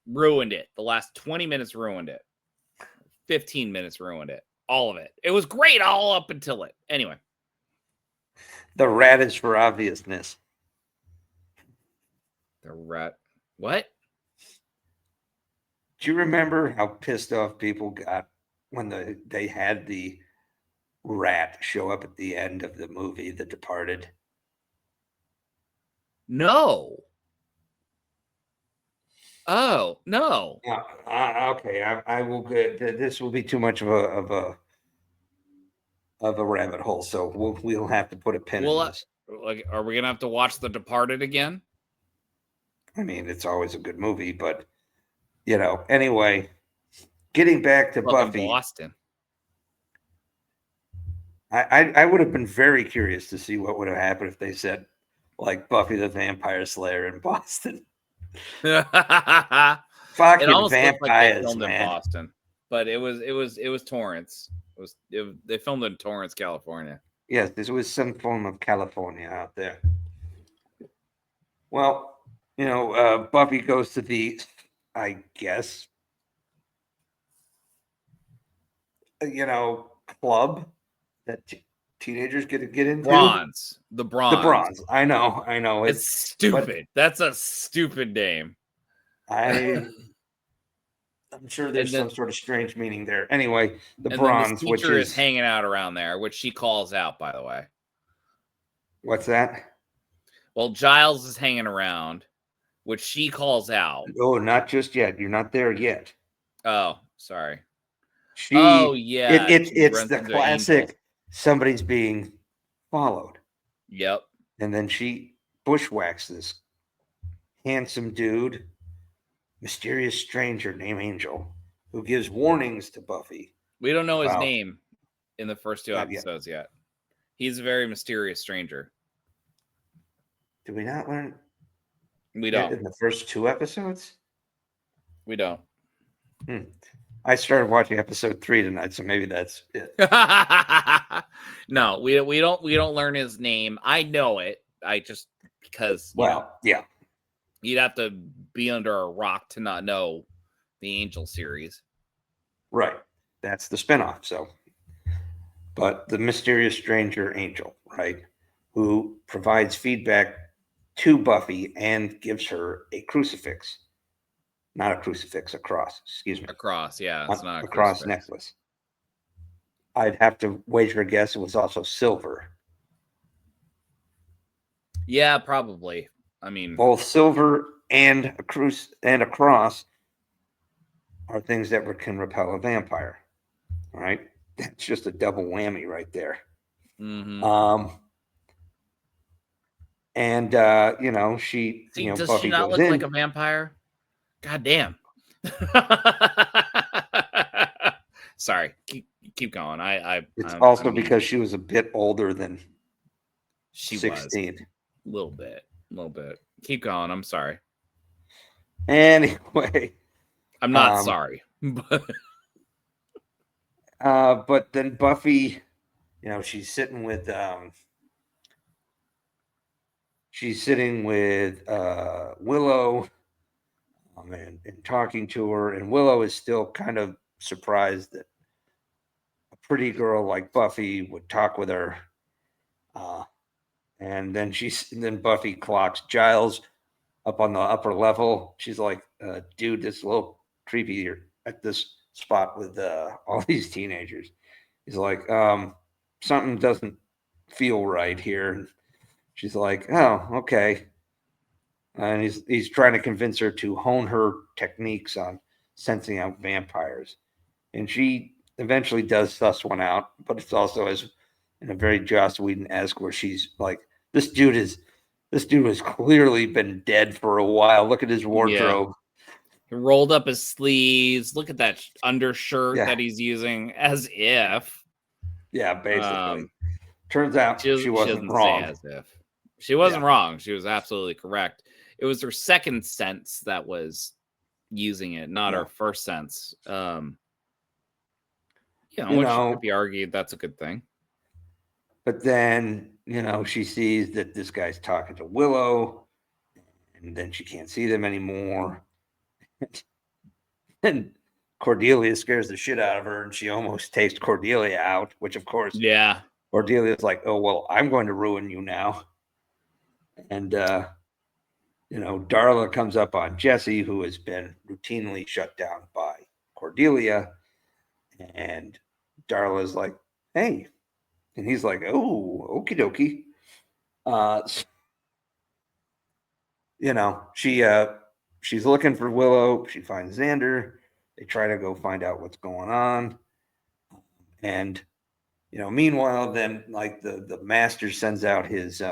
Ruined it. The last 20 minutes ruined it. 15 minutes ruined it. All of it. It was great all up until it. Anyway. The rat is for obviousness. The rat. What? Do you remember how pissed off people got when they had the rat show up at the end of the movie, The Departed? No. Oh, no. Okay, I will get. This will be too much of a rabbit hole, so we'll have to put a pin in this. Like, are we gonna have to watch The Departed again? I mean, it's always a good movie, but you know. Anyway, getting back to Buffy, Boston. I would have been very curious to see what would have happened if they said like Buffy the Vampire Slayer in Boston. Fucking vampires, like in Boston, but it was Torrance. They filmed in Torrance, California. Yes, this was some form of California out there. Well, you know, Buffy goes to the, I guess, you know, club that teenagers get into. The Bronze. I know. It's stupid. That's a stupid name. I'm sure there's some sort of strange meaning there. Anyway, the and Bronze, then this teacher is hanging out around there, which she calls out, by the way. What's that? Well, Giles is hanging around, which she calls out. Oh, not just yet. You're not there yet. Oh, sorry. It's the classic. Somebody's being followed. Yep. And then she bushwhacks this handsome dude, mysterious stranger named Angel, who gives warnings to Buffy. We don't know his about- name in the first 2 Not yet. episodes yet. He's a very mysterious stranger. Did we not learn We it don't. in the first 2 episodes? We don't. I started watching episode 3 tonight, so maybe that's it. No, we don't learn his name. I know it. I just because yeah. You'd have to be under a rock to not know the Angel series. Right. That's the spinoff. So, but the mysterious stranger Angel, right, who provides feedback to Buffy and gives her a crucifix. Not a crucifix, a cross. Excuse me. A cross, yeah. It's not a cross crucifix. necklace. I'd have to wager a guess it was also silver. Yeah, probably. I mean, Both silver and a cross are things that can repel a vampire. All right. That's just a double whammy right there. mhm. And she, See, Buffy does she not goes look in. like a vampire? God damn. Sorry. Keep going. It's also because she was a bit older than she 16. was. A little bit. Keep going. I'm sorry. Anyway. I'm not sorry. But then Buffy, she's sitting with Willow and talking to her, and Willow is still kind of surprised that a pretty girl like Buffy would talk with her. And then Buffy clocks Giles up on the upper level. She's like, dude, this is a little creepy here at this spot with all these teenagers. He's like, something doesn't feel right here. And she's like, oh, okay. And he's trying to convince her to hone her techniques on sensing out vampires. And she eventually does suss one out, but it's also as in a very Joss Whedon-esque where she's like, this dude has clearly been dead for a while. Look at his wardrobe. He rolled up his sleeves. Look at that undershirt that he's using, as if. Yeah, basically. Turns out she wasn't wrong. As if. She wasn't wrong. She was absolutely correct. It was her second sense that was using it, not her first sense. Which could be argued that's a good thing. But then, she sees that this guy's talking to Willow, and then she can't see them anymore. And Cordelia scares the shit out of her, and she almost takes Cordelia out, which, of course, Cordelia's like, oh, well, I'm going to ruin you now. And, Darla comes up on Jesse, who has been routinely shut down by Cordelia. And Darla's like, hey. And he's like, oh, okie dokie. She's looking for Willow. She finds Xander. They try to go find out what's going on. And, meanwhile, then like the master sends out his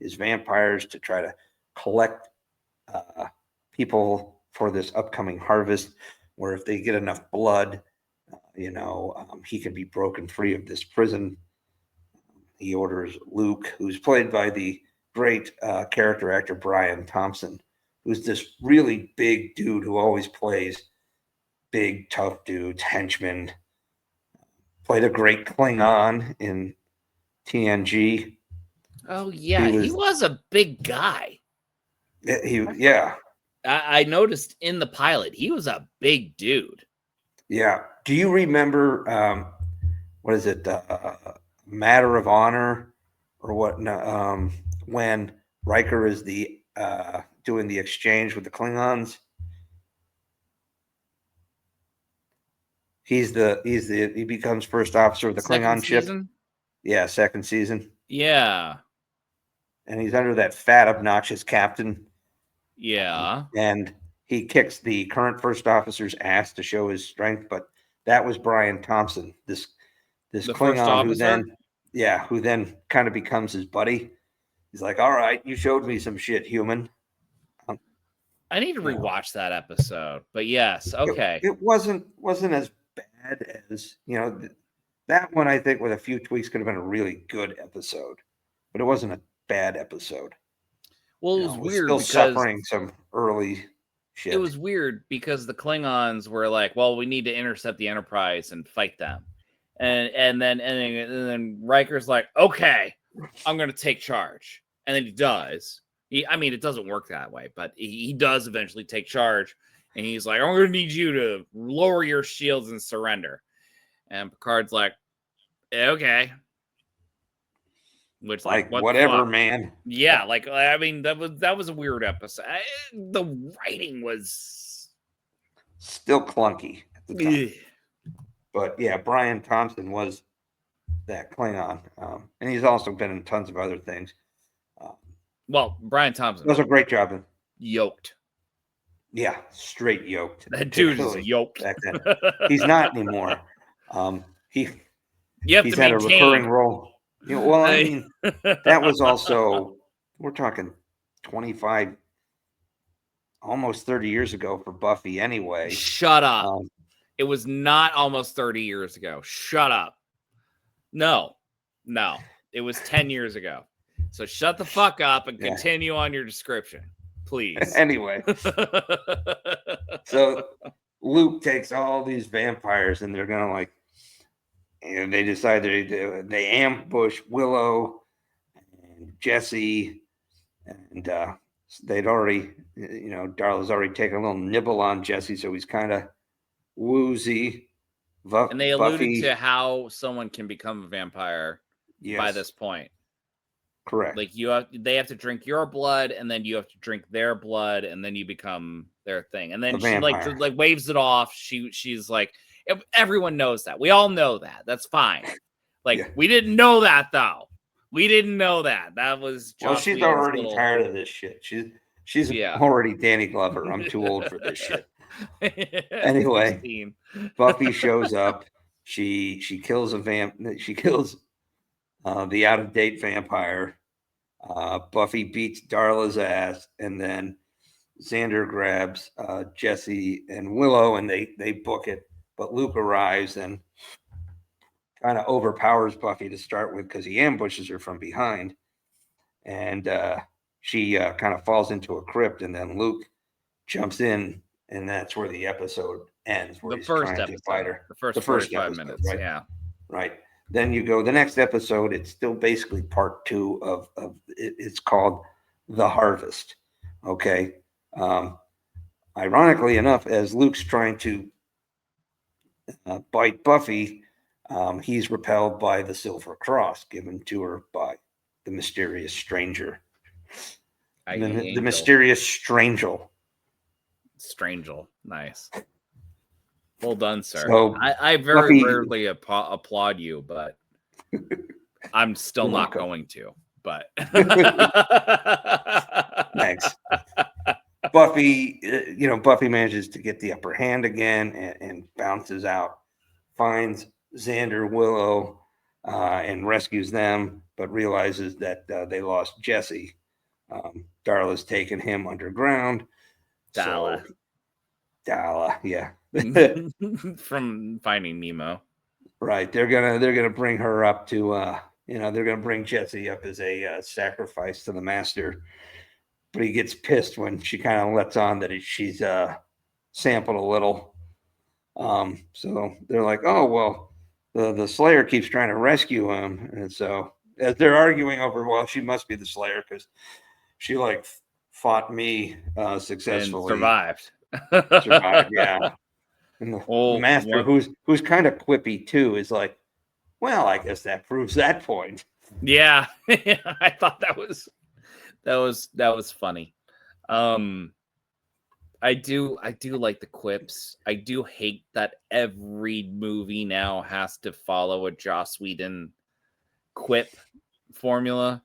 vampires to try to collect people for this upcoming harvest, where if they get enough blood, he can be broken free of this prison. He orders Luke, who's played by the great character actor Brian Thompson, who's this really big dude who always plays big, tough dudes, henchmen. Played a great Klingon in TNG. Oh, yeah. He was a big guy. I noticed in the pilot, he was a big dude. Yeah. Do you remember, what is it, Matter of Honor or what? When Riker is doing the exchange with the Klingons? He becomes first officer of the Klingon ship. Yeah, second season. Yeah. And he's under that fat, obnoxious captain. Yeah. And he kicks the current first officer's ass to show his strength, but that was Brian Thompson, this Klingon who then kind of becomes his buddy. He's like, all right, you showed me some shit, human. I need to rewatch that episode, but yes, okay. It wasn't as bad as, that one. I think with a few tweaks could have been a really good episode, but it wasn't a bad episode. Well, it was weird still because suffering some early shit. It was weird because the Klingons were like, well, we need to intercept the Enterprise and fight them. And then Riker's like, okay, I'm going to take charge. And then he does. It doesn't work that way, but he does eventually take charge. And he's like, I'm going to need you to lower your shields and surrender. And Picard's like, okay. Which, like whatever, man. Yeah, that was a weird episode. The writing was still clunky at the time. But yeah, Brian Thompson was that Klingon. And he's also been in tons of other things. Well, Brian Thompson does a great job in yoked. Yeah, straight yoked. That dude is yoked. Back then. He's not anymore. He's had a recurring role. Well, I mean, that was also, we're talking 25, almost 30 years ago for Buffy anyway. Shut up. It was not almost 30 years ago. Shut up. No. It was 10 years ago. So shut the fuck up and continue on your description, please. Anyway. So Luke takes all these vampires and they're going to and they decide they ambush Willow and Jesse, and they'd already, Darla's already taken a little nibble on Jesse, so he's kind of woozy. And they alluded to how someone can become a vampire by this point. Correct. Like they have to drink your blood, and then you have to drink their blood, and then you become their thing. And then she like waves it off. She's like, everyone knows that. We all know that. That's fine. We didn't know that though. We didn't know that. That was she's already tired of this shit. She's already Danny Glover. I'm too old for this shit. Anyway, Buffy shows up. She kills She kills the out-of-date vampire. Buffy beats Darla's ass, and then Xander grabs Jesse and Willow, and they book it. But Luke arrives and kind of overpowers Buffy to start with because he ambushes her from behind. And she kind of falls into a crypt, and then Luke jumps in, and that's where the episode ends. Where he's trying to fight her. The first 45 minutes, right? Yeah. Right. Then you go the next episode. It's still basically part 2 of it. It's called The Harvest. Okay. Ironically enough, as Luke's trying to bite Buffy, he's repelled by the Silver Cross given to her by the mysterious stranger. The mysterious Strangel. Nice. Well done, sir. So, I very rarely applaud you, but I'm still not going to. But thanks. Buffy, Buffy manages to get the upper hand again and bounces out, finds Xander, Willow, and rescues them, but realizes that they lost Jesse. Darla's taken him underground. Darla, yeah. From Finding Nemo. Right. They're gonna bring her up to they're gonna bring Jesse up as a sacrifice to the master. But he gets pissed when she kind of lets on that she's sampled a little. So they're like, oh, well, the Slayer keeps trying to rescue him. And so as they're arguing over, well, she must be the Slayer because she fought me successfully. And survived. Survived, yeah. And the master, who's kind of quippy too, is like, well, I guess that proves that point. Yeah. I thought that was funny. I do like the quips. I do hate that every movie now has to follow a Joss Whedon quip formula.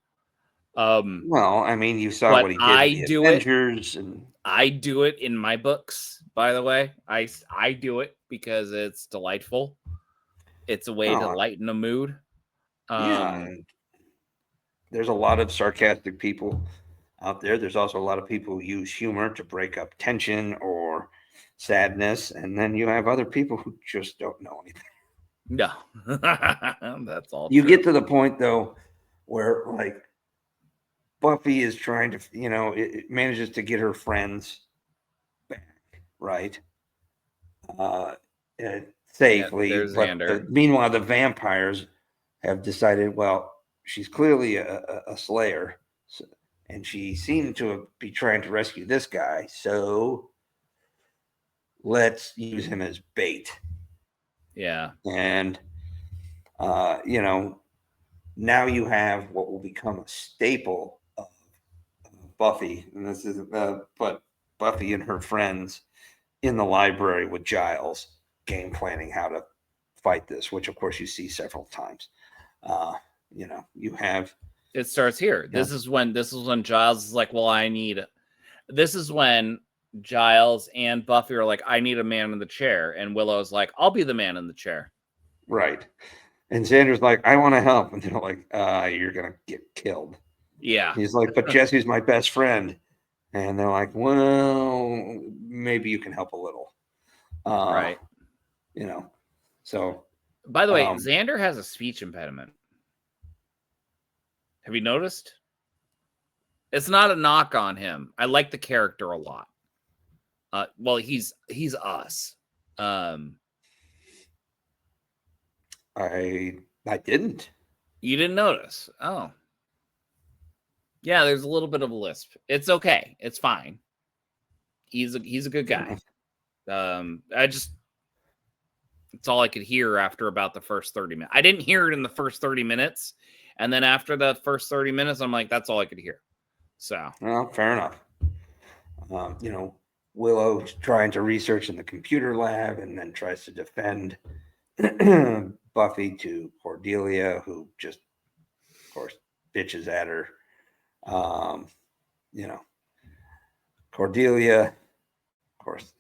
Well, I mean, you saw what he did in the Avengers, and I do it in my books, by the way. I do it because it's delightful. It's a way to lighten the mood. Yeah. there's a lot of sarcastic people out there. There's also a lot of people who use humor to break up tension or sadness, and then you have other people who just don't know anything. No, that's all. You true. get to the point though where like Buffy is trying to, it manages to get her friends back, right? Safely, there's but Xander. meanwhile, the vampires have decided, well, she's clearly a slayer, so, and she seemed to be trying to rescue this guy, so let's use him as bait. Yeah. And, now you have what will become a staple of Buffy, and this is, but Buffy and her friends in the library with Giles, game planning how to fight this, which of course you see several times. You have. It starts here. Yeah. This is when Giles is like, well, this is when Giles and Buffy are like, I need a man in the chair. And Willow's like, I'll be the man in the chair. Right. And Xander's like, I want to help. And they're like, you're going to get killed. Yeah. He's like, but Jesse's my best friend. And they're like, well, maybe you can help a little. Right. So. By the way, Xander has a speech impediment. Have you noticed? It's not a knock on him. I like the character a lot. Well, he's us. I didn't. You didn't notice? Oh. Yeah, there's a little bit of a lisp. It's okay. It's fine. He's a good guy. It's all I could hear after about the first 30 minutes. I didn't hear it in the first 30 minutes. And then after the first 30 minutes, I'm like, that's all I could hear. So. Well, fair enough. Willow's trying to research in the computer lab and then tries to defend Buffy to Cordelia, who just, of course, bitches at her. Cordelia, of course,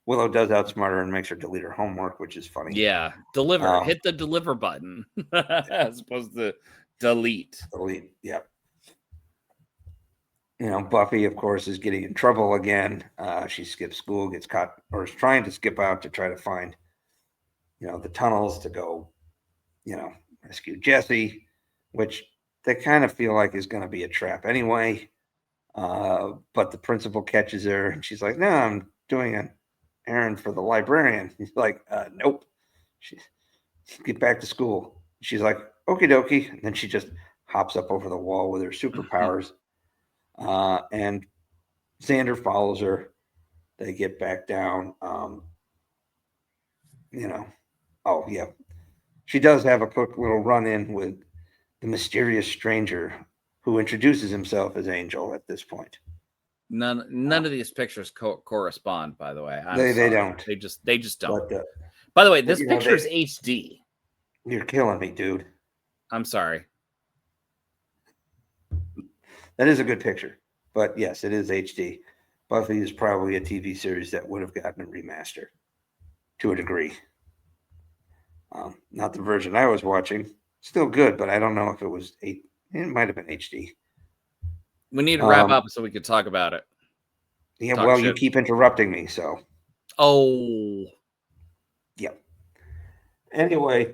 Willow does outsmart her and makes her delete her homework, which is funny. Yeah, deliver. Hit the deliver button as opposed to delete. Delete, yep. Buffy, of course, is getting in trouble again. She skips school, gets caught, or is trying to skip out to try to find, the tunnels to go, rescue Jesse, which they kind of feel like is going to be a trap anyway. But the principal catches her and she's like, no, I'm doing an errand for the librarian. He's like, nope. Get back to school. She's like, okie dokie. And then she just hops up over the wall with her superpowers. And Xander follows her. They get back down. Oh, yeah. She does have a quick little run-in with the mysterious stranger who introduces himself as Angel at this point. None of these pictures correspond, by the way. They don't. They just don't. But, by the way, this picture is HD. You're killing me, dude. I'm sorry. That is a good picture. But yes, it is HD. Buffy is probably a TV series that would have gotten a remaster to a degree. Not the version I was watching. Still good, but I don't know if it was it might have been HD. We need to wrap up so we could talk about it. Yeah, well, you keep interrupting me, so. Oh. Yep. Anyway,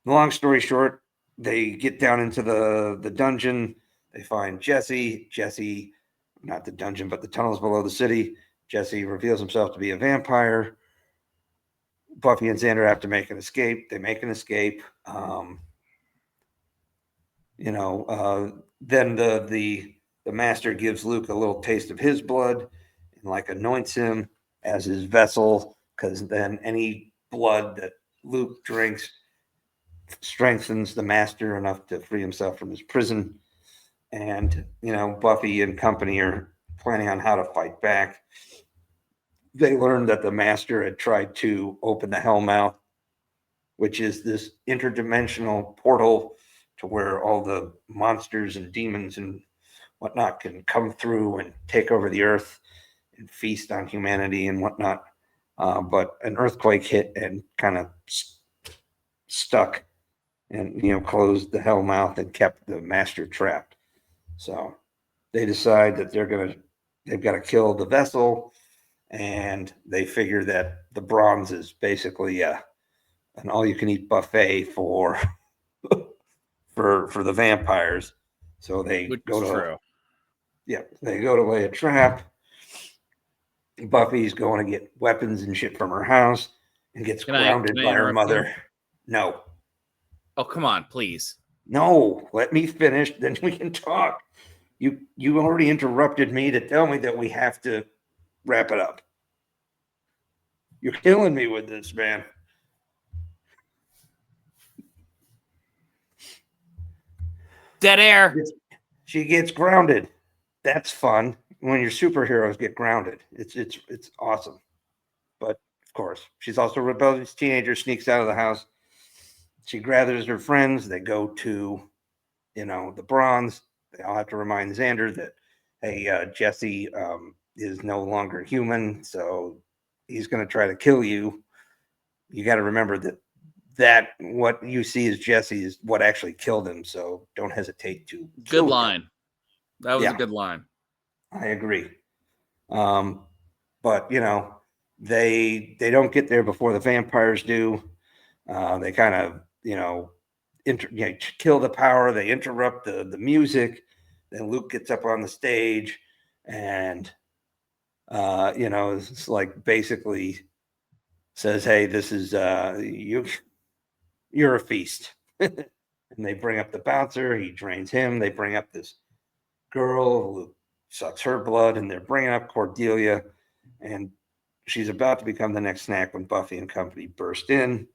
long story short, they get down into the dungeon. They find Jesse. Jesse, not the dungeon, but the tunnels below the city. Jesse reveals himself to be a vampire. Buffy and Xander have to make an escape. They make an escape. Then the master gives Luke a little taste of his blood and anoints him as his vessel, because then any blood that Luke drinks strengthens the master enough to free himself from his prison. And, Buffy and company are planning on how to fight back. They learned that the master had tried to open the Hellmouth, which is this interdimensional portal to where all the monsters and demons and whatnot can come through and take over the earth and feast on humanity and whatnot. But an earthquake hit and kind of stuck and closed the hellmouth and kept the master trapped. So they decide that they've got to kill the vessel, and they figure that the bronze is basically an all-you-can-eat buffet for for the vampires. So they go to lay a trap. Buffy's going to get weapons and shit from her house and gets grounded by her mother. No. Oh, come on, please. No, let me finish, then we can talk. You already interrupted me to tell me that we have to wrap it up. You're killing me with this, man. Dead air. She gets grounded. That's fun when your superheroes get grounded. It's awesome. But of course, she's also a rebellious teenager, sneaks out of the house. She gathers her friends. They go to, the bronze. They all have to remind Xander that, hey, Jesse is no longer human, so he's going to try to kill you. You got to remember that what you see as Jesse is what actually killed him. So don't hesitate to. Good line. That was a good line. I agree. But they don't get there before the vampires do. They kind of kill the power. They interrupt the music. Then Luke gets up on the stage, and it's like basically says, "Hey, this is you're a feast." And they bring up the bouncer. He drains him. They bring up this girl who sucks her blood, and they're bringing up Cordelia, and she's about to become the next snack when Buffy and company burst in.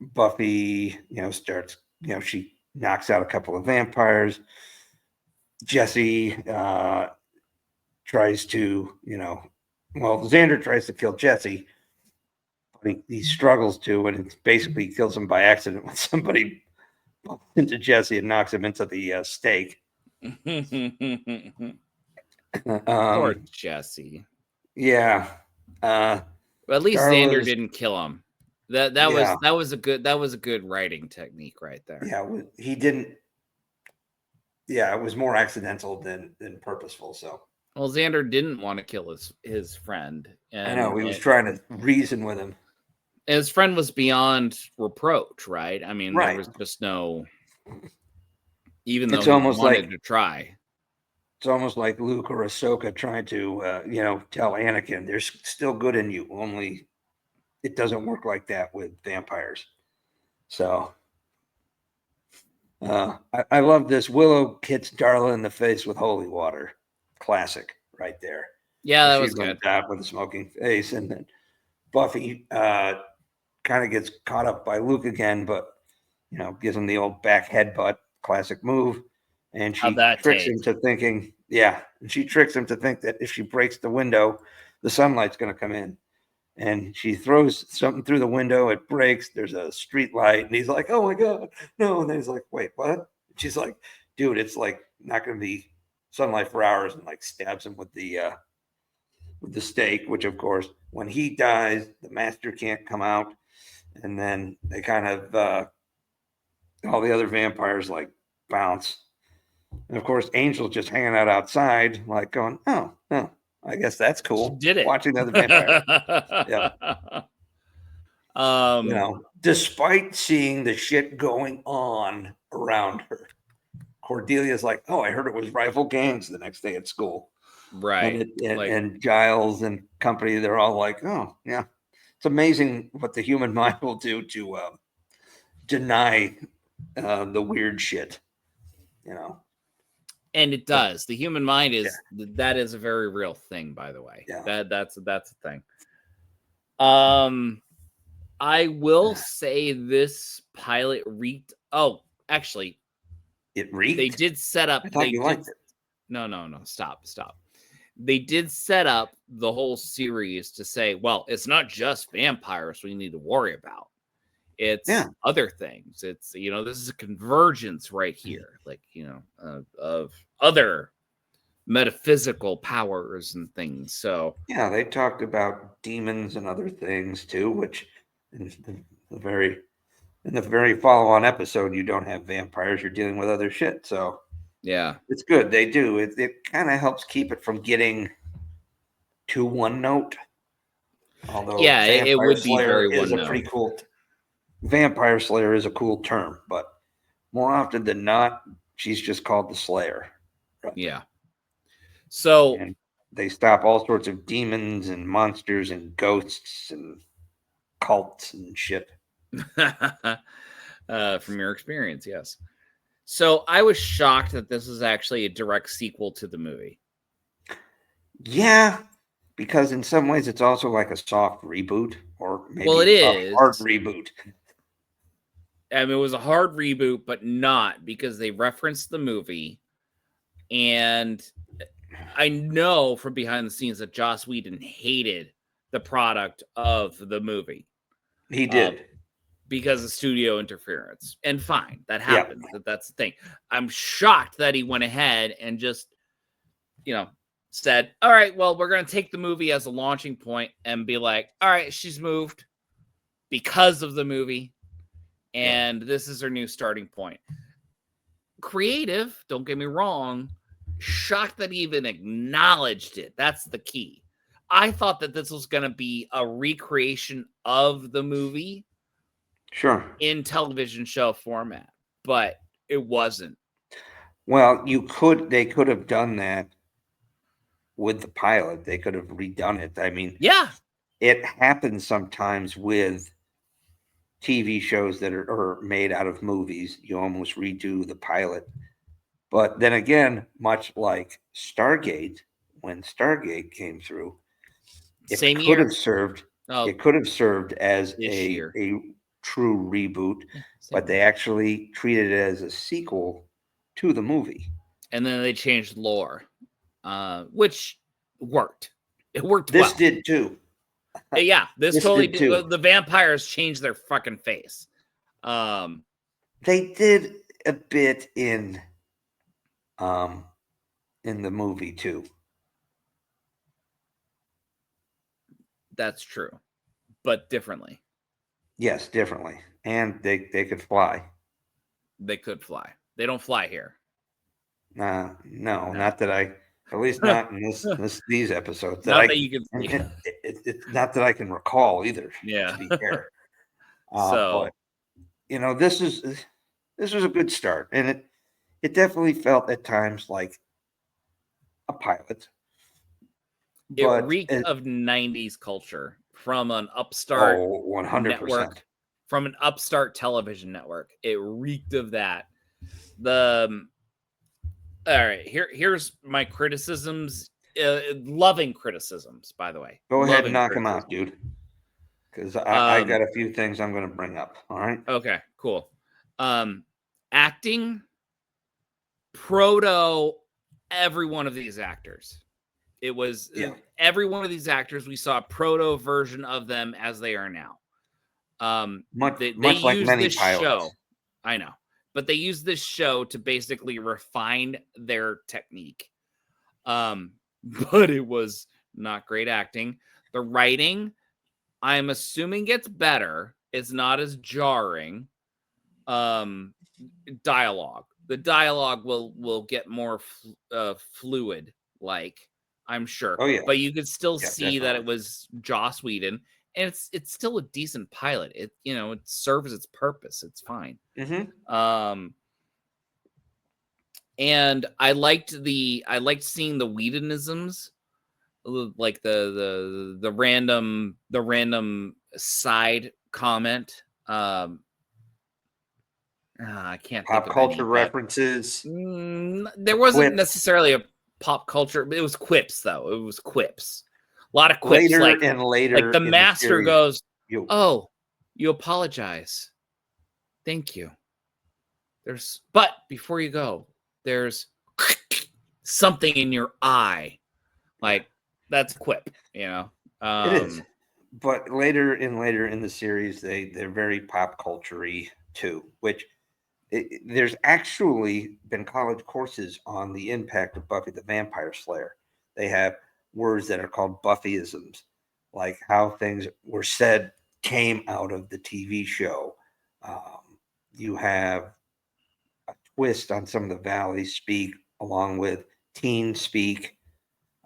Buffy, starts, she knocks out a couple of vampires. Jesse tries to, Xander tries to kill Jesse, but he struggles to, and it basically kills him by accident when somebody bumps into Jesse and knocks him into the stake. Poor Jesse. Yeah. Well, at least Xander didn't kill him. That was a good writing technique right there. Yeah, he didn't. Yeah, it was more accidental than purposeful. So. Well, Xander didn't want to kill his friend. And, I know, he was trying to reason with him. His friend was beyond reproach, right? I mean, there was just no. Even though he wanted to try. It's almost like Luke or Ahsoka trying to, tell Anakin, there's still good in you, only it doesn't work like that with vampires. So I love this. Willow hits Darla in the face with holy water. Classic right there. Yeah, that was good. With a smoking face. And then Buffy kind of gets caught up by Luke again, but, gives him the old back headbutt, classic move. And she tricks him to thinking, and she tricks him to think that if she breaks the window, the sunlight's going to come in. And she throws something through the window. It breaks. There's a street light. And he's like, oh, my God, no. And then he's like, wait, what? And she's like, dude, it's like not going to be sunlight for hours, and like stabs him with the stake, which, of course, when he dies, the master can't come out. And then they kind of all the other vampires like bounce. And of course, Angel's just hanging out outside, like going, oh, I guess that's cool. She did it. Watching the other vampire. Yeah. Despite seeing the shit going on around her, Cordelia's like, oh, I heard it was rival gangs the next day at school. Right. And Giles and company, they're all like, oh, yeah. It's amazing what the human mind will do to deny the weird shit, And it does. The human mind that is a very real thing, by the way. Yeah. That's a thing. I will say this pilot reeked. Oh, actually, it reeked. They did set up. I thought you liked it. No. Stop. They did set up the whole series to say, well, it's not just vampires we need to worry about. It's other things. It's, this is a convergence right here, like, of other metaphysical powers and things. So, yeah, they talked about demons and other things too, which is a very in the very follow-on episode, you don't have vampires. You're dealing with other shit. So yeah, it's good. They do. It kind of helps keep it from getting too one note. Although yeah, it Vampire would be Slayer very is one a pretty note. cool. Vampire Slayer is a cool term, but more often than not, she's just called the Slayer. Yeah. So and they stop all sorts of demons and monsters and ghosts and cults and shit. From your experience, yes. So I was shocked that this is actually a direct sequel to the movie. Yeah, because in some ways it's also like a soft reboot, or maybe Well, it a is. hard reboot. I mean, it was a hard reboot, but not because they referenced the movie. And I know from behind the scenes that Joss Whedon hated the product of the movie. He did. Because of studio interference. And fine, that happens. That's the thing. I'm shocked that he went ahead and just, said, all right, well, we're going to take the movie as a launching point and be like, all right, she's moved because of the movie. And this is her new starting point. Creative, don't get me wrong. Shocked that he even acknowledged it. That's the key. I thought that this was going to be a recreation of the movie. Sure. In television show format, but it wasn't. Well, they could have done that with the pilot. They could have redone it. I mean, yeah, it happens sometimes with TV shows that are made out of movies. You almost redo the pilot. But then again, much like Stargate, when Stargate came through, it could have served. It could have served as a true reboot, but they actually treated it as a sequel to the movie. And then they changed lore, which worked. It worked. This did too. Yeah, this totally did too. The vampires changed their fucking face. They did a bit in the movie too. That's true, but differently. Yes, differently. And they could fly. They could fly. They don't fly here. No, not that I, at least not in these episodes. That you can see. It's not that I can recall either. Yeah. To be fair. But, this was a good start, and it definitely felt at times like a pilot. It reeked of 90s culture from an upstart 100%. network, from an upstart television network. It reeked of that. All right, here's my criticisms, loving criticisms, by the way. Go ahead and knock them out, dude. Because I got a few things I'm going to bring up. All right. Okay, cool. Acting, every one of these actors. It was every one of these actors. We saw a proto version of them as they are now. Much they like used many this pilots. show. I know, but they used this show to basically refine their technique. But it was not great acting. The writing, I'm assuming, gets better. It's not as jarring. Dialogue. The dialogue will get more fluid, like. I'm sure. Oh, yeah. But you could still see definitely. that it was Joss Whedon, and it's still a decent pilot. It it serves its purpose. It's fine. Mm-hmm. And I liked seeing the Whedonisms, like the random side comment. I can't pop think of culture any, references. There wasn't necessarily a pop culture. It was quips, though. It was quips. A lot of quips. Later like the in master series, goes, "Oh, you apologize. Thank you. But before you go, there's something in your eye." Like that's quip, it is. But later in the series, they're very pop culture-y too, which there's actually been college courses on the impact of Buffy the Vampire Slayer. They have words that are called Buffyisms, like how things were said came out of the TV show. You have a twist on some of the Valley speak, along with teen speak.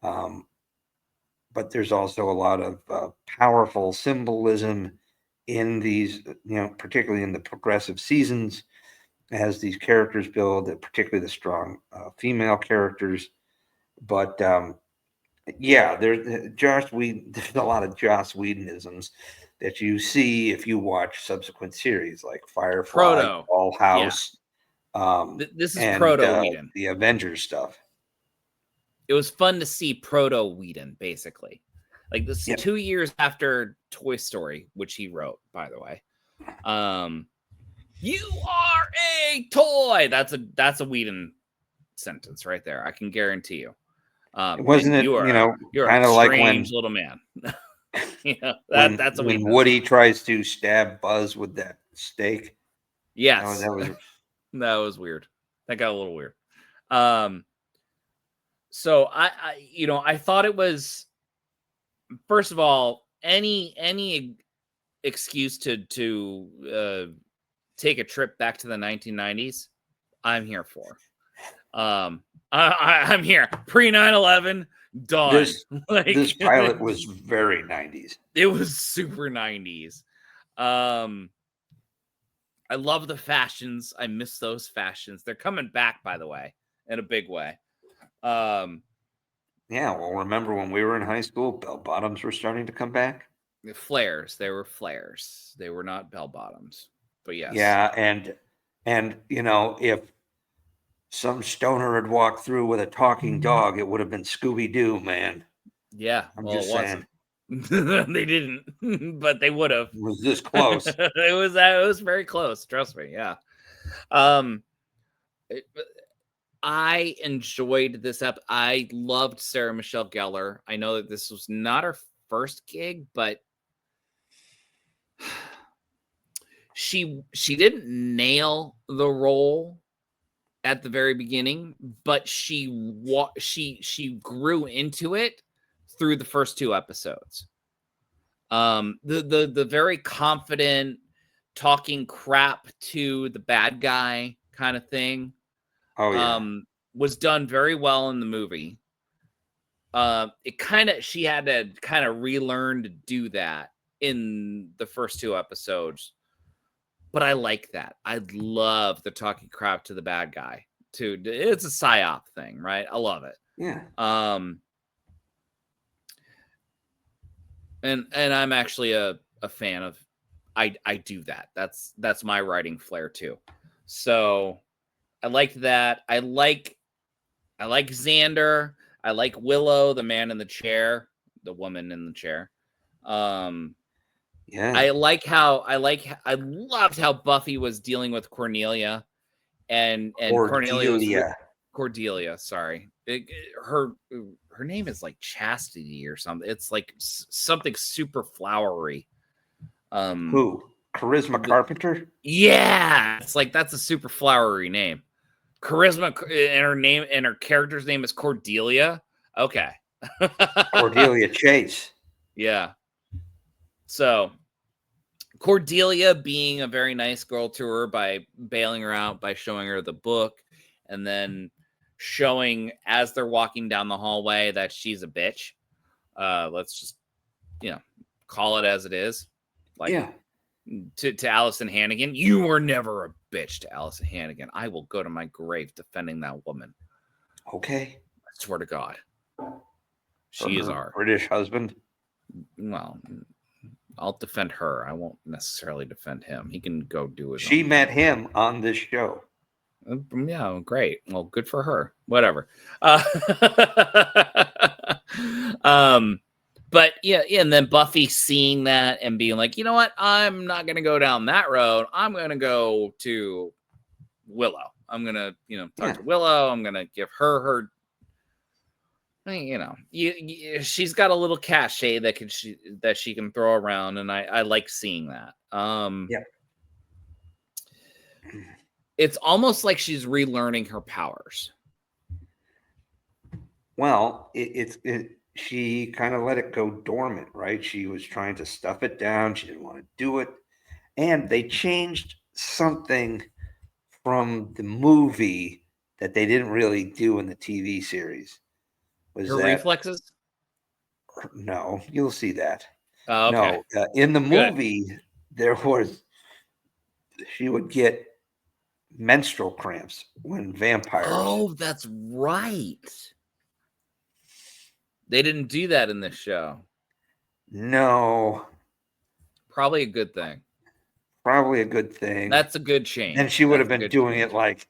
But there's also a lot of powerful symbolism in these, particularly in the progressive seasons, as these characters build, particularly the strong female characters. But there's there's a lot of Joss Whedonisms that you see if you watch subsequent series like Firefly, All House. This is and proto Whedon. The Avengers stuff. It was fun to see proto Whedon, basically. Like this 2 years after Toy Story, which he wrote, by the way. You are a toy. That's a Whedon sentence right there. I can guarantee you. Wasn't it? You're kind of like when little man. That's a when Whedon Woody tries to stab Buzz with that stake. Yes, that was that was weird. That got a little weird. So I thought it was, first of all, any excuse to take a trip back to the 1990s, I'm here for. I'm here. Pre 9/11, done. This pilot was very 90s. It was super 90s. I love the fashions. I miss those fashions. They're coming back, by the way, in a big way. Well, remember when we were in high school, bell bottoms were starting to come back. The flares. They were flares. They were not bell bottoms. But yes. Yeah, and if some stoner had walked through with a talking dog, it would have been Scooby-Doo, man. Yeah, I'm just saying. They didn't, but they would have. It was this close. It was very close. Trust me. Yeah. I enjoyed this I loved Sarah Michelle Gellar. I know that this was not her first gig, but she didn't nail the role at the very beginning, but she grew into it through the first 2 episodes. The very confident talking crap to the bad guy kind of thing. Was done very well in the movie. She had to kind of relearn to do that in the first 2 episodes. But I like that. I love the talking crap to the bad guy too. It's a psyop thing, right? I love it. Yeah. And I'm actually a fan of. I do that. That's my writing flair too. So I like that. I like Xander. I like Willow, the man in the chair, the woman in the chair. I loved how Buffy was dealing with Cornelia and Cordelia, sorry. Her name is like Chastity or something. It's like something super flowery. Who? Charisma Carpenter? Yeah. It's like that's a super flowery name. Charisma, and her character's name is Cordelia. Okay. Cordelia Chase. Yeah. So Cordelia being a very nice girl to her by bailing her out, by showing her the book, and then showing as they're walking down the hallway that she's a bitch. Let's just, call it as it is. To Allison Hannigan, you were never a bitch to Allison Hannigan. I will go to my grave defending that woman. Okay. I swear to God. She is our British husband. Well, I'll defend her. I won't necessarily defend him. He can go do it. She met him on this show. Yeah, great. Well, good for her. Whatever. But yeah, and then Buffy seeing that and being like, you know what? I'm not going to go down that road. I'm going to go to Willow. I'm going to, talk to Willow. I'm going to give her, she's got a little cachet that she can throw around. And I like seeing that. It's almost like she's relearning her powers. Well, she kind of let it go dormant, right? She was trying to stuff it down. She didn't want to do it. And they changed something from the movie that they didn't really do in the TV series. Was Her that reflexes? no? You'll see that. Oh, okay. No, in the Good. movie she would get menstrual cramps when vampires. Oh, that's right. They didn't do that in this show. No. Probably a good thing. Probably a good thing. That's a good change. And she would have That's a been good doing change. it like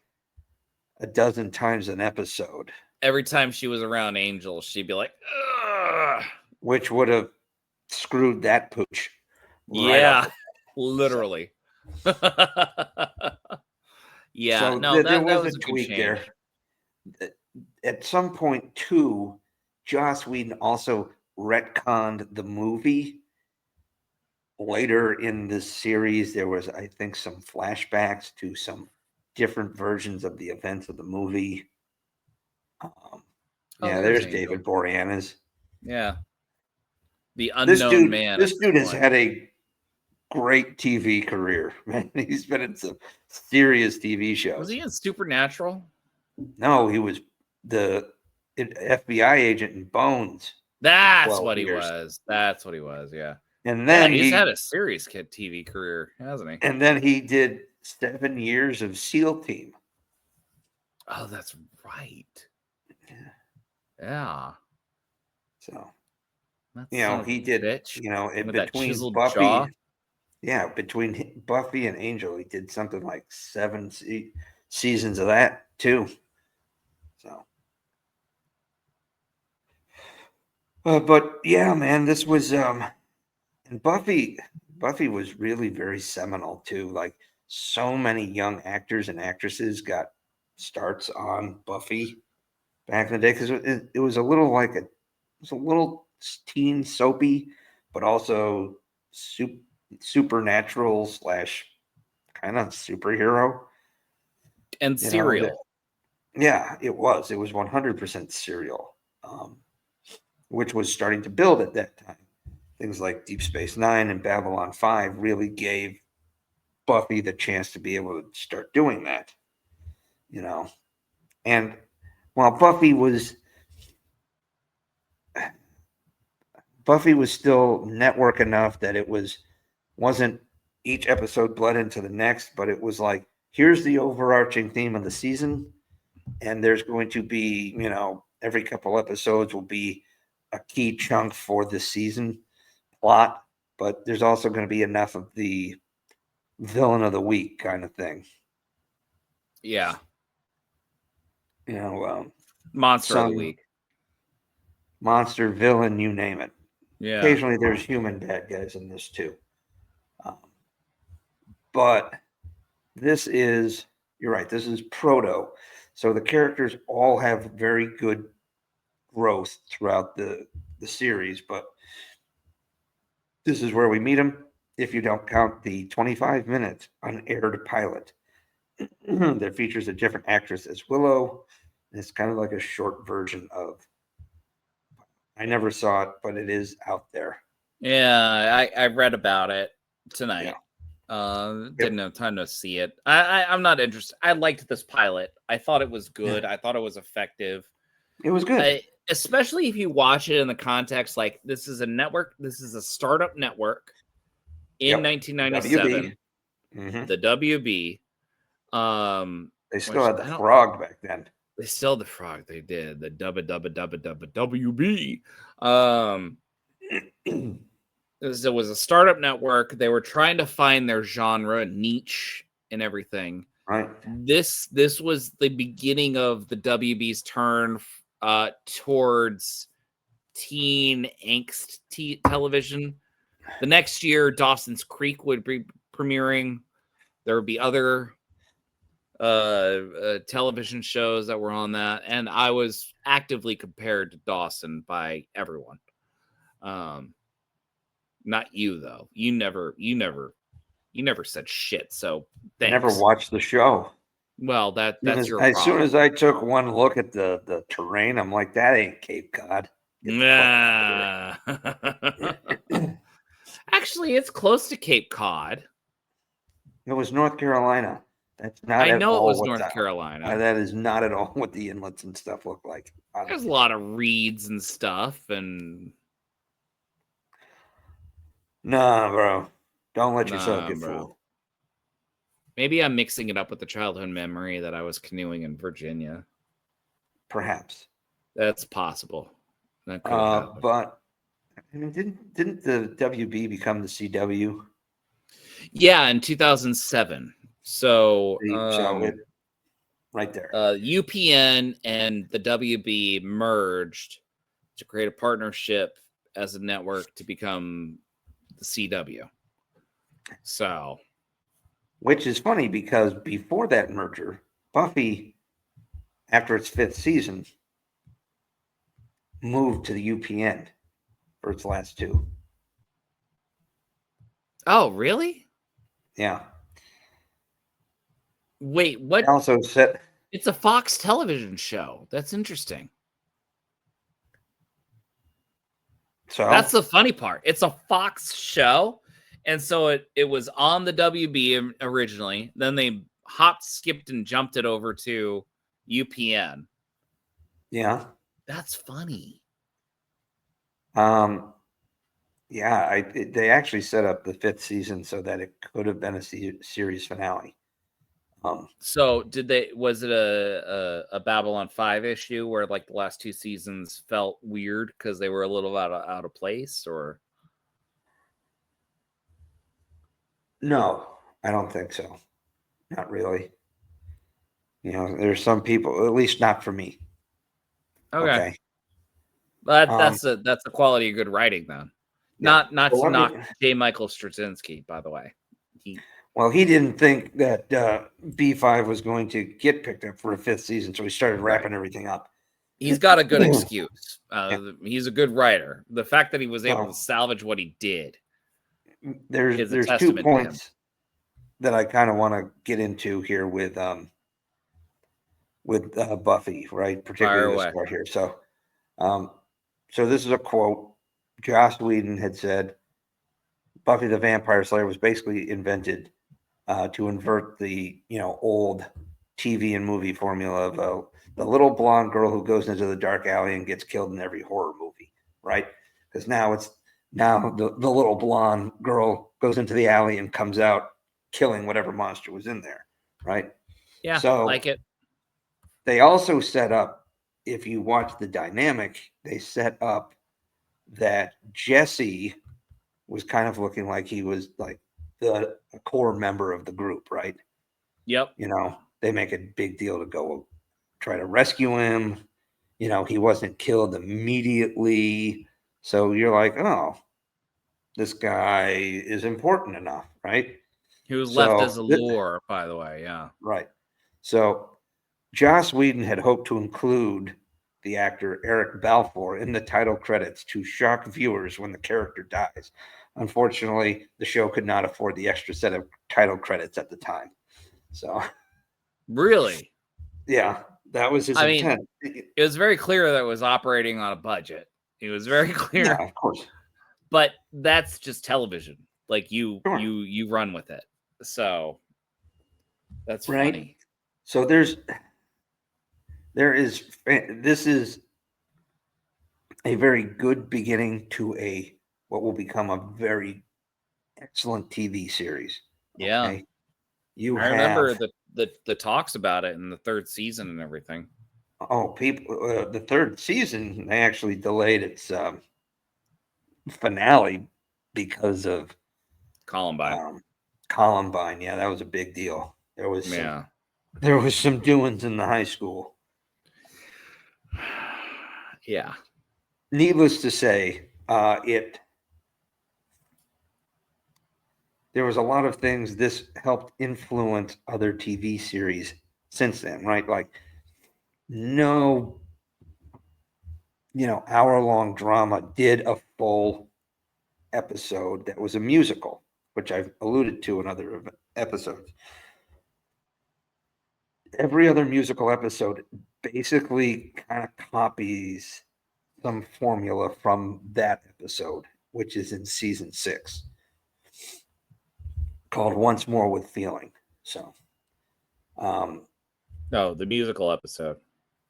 a dozen times an episode, Every time she was around Angel, she'd be like, ugh. which would have screwed that pooch. Right Yeah, up. literally. Yeah, So no, there that was was a a good tweak there. change. At some point, too, Joss Whedon also retconned the movie. Later in this series, there was, I think, some flashbacks to some different versions of the events of the movie. Yeah, there's Angel. David Boreanaz. Yeah. The unknown man. This dude has had a great TV career, man. He's been in some serious TV shows. Was he in Supernatural? No, he was the FBI agent in Bones. That's what he was. That's what he was. Yeah. And then he's had a serious kid TV career, hasn't he? And then he did 7 years of SEAL Team. Oh, that's right. Yeah. So, That's he did, bitch. in With that between chiseled Buffy. jaw. Yeah, between Buffy and Angel, he did something like 7 seasons of that too. So, but yeah, man, this was and Buffy was really very seminal too. Like so many young actors and actresses got starts on Buffy back in the day because it was a little like it was a little teen soapy, but also supernatural / kind of superhero and serial. Yeah, it was 100% serial, which was starting to build at that time. Things like Deep Space Nine and Babylon 5 really gave Buffy the chance to be able to start doing that, and while Buffy was still network enough that it wasn't each episode bled into the next, but it was like, here's the overarching theme of the season, and there's going to be, every couple episodes will be a key chunk for the season plot, but there's also going to be enough of the villain of the week kind of thing. Yeah. Monster of the week. Monster, villain, you name it. Yeah. Occasionally there's human bad guys in this too. But you're right, this is proto. So the characters all have very good growth throughout the series, but this is where we meet them, if you don't count the 25-minute unaired pilot that features a different actress as Willow. It's kind of like a short version of. I never saw it, but it is out there. Yeah, I read about it tonight. Yeah. Didn't have time to see it. I'm not interested. I liked this pilot. I thought it was good. Yeah. I thought it was effective. It was good. Especially if you watch it in the context, like this is a network. This is a startup network in 1997. WB. The WB. They still had the frog back then. They still had the frog. They did the WB. It was a startup network. They were trying to find their genre niche and everything. Right. This was the beginning of the WB's turn towards teen angst television. The next year, Dawson's Creek would be premiering. There would be other television shows that were on that, and I was actively compared to Dawson by everyone. Not you though. You never said shit. So thanks. Never watched the show. Well, that's your as problem. Soon as I took one look at the terrain, I'm like, that ain't Cape Cod. Nah. Actually, it's close to Cape Cod. It was North Carolina. That's not I at know it all was what North Carolina. that is not at all what the inlets and stuff look like. There's a lot of reeds and stuff, and Nah, bro. Don't let yourself Nah, get bro. fooled. Maybe I'm mixing it up with the childhood memory that I was canoeing in Virginia. Perhaps. That's possible. That could happen. But I mean, didn't the WB become the CW? Yeah, in 2007. So, right there. UPN and the WB merged to create a partnership as a network to become the CW. So, which is funny because before that merger, Buffy, after its 5th season, moved to the UPN for its last 2. Oh, really? Yeah. Wait, what? They also said it's a Fox television show. That's interesting. So that's the funny part. It's a Fox show. And so it was on the WB originally. Then they hopped, skipped, and jumped it over to UPN. Yeah. That's funny. Yeah, they actually set up the 5th season so that it could have been a series finale. So was it a Babylon 5 issue where like the last 2 seasons felt weird because they were a little out of place, or? No, I don't think so. Not really. You know, there's some people, at least not for me. Okay. But that's a quality of good writing then. Yeah. Not to knock J. Michael Straczynski, by the way. Well, he didn't think that B5 was going to get picked up for a 5th season, so he started wrapping everything up. He's got a good excuse. He's a good writer. The fact that he was able to salvage what he did. There's 2 points that I kind of want to get into here with Buffy, right? Particularly this part here. So this is a quote. Joss Whedon had said, Buffy the Vampire Slayer was basically invented to invert the old TV and movie formula of the little blonde girl who goes into the dark alley and gets killed in every horror movie, right? Because now the little blonde girl goes into the alley and comes out killing whatever monster was in there, right? Yeah, so like it. They also set up, if you watch the dynamic, they set up that Jesse was kind of looking like he was like a core member of the group, right? Yep. They make a big deal to go try to rescue him. He wasn't killed immediately. So you're like, oh, this guy is important enough, right? He was left as a lure, by the way. Yeah. Right. So Joss Whedon had hoped to include the actor Eric Balfour in the title credits to shock viewers when the character dies. Unfortunately, the show could not afford the extra set of title credits at the time. So, really? Yeah, that was his intent. It was very clear that it was operating on a budget. It was very clear. Yeah, of course. But that's just television. Like you run with it. So that's funny. So this is a very good beginning to what will become a very excellent TV series. Yeah. Okay? I remember the talks about it in the 3rd season and everything. Oh, the 3rd season, they actually delayed its finale because of Columbine. Columbine, yeah, that was a big deal. There was some doings in the high school. Yeah. Needless to say, there was a lot of things this helped influence other TV series since then, right? Like no, hour-long drama did a full episode that was a musical, which I've alluded to in other episodes. Every other musical episode basically kind of copies some formula from that episode, which is in season 6. called Once More with Feeling. So, No, the musical episode.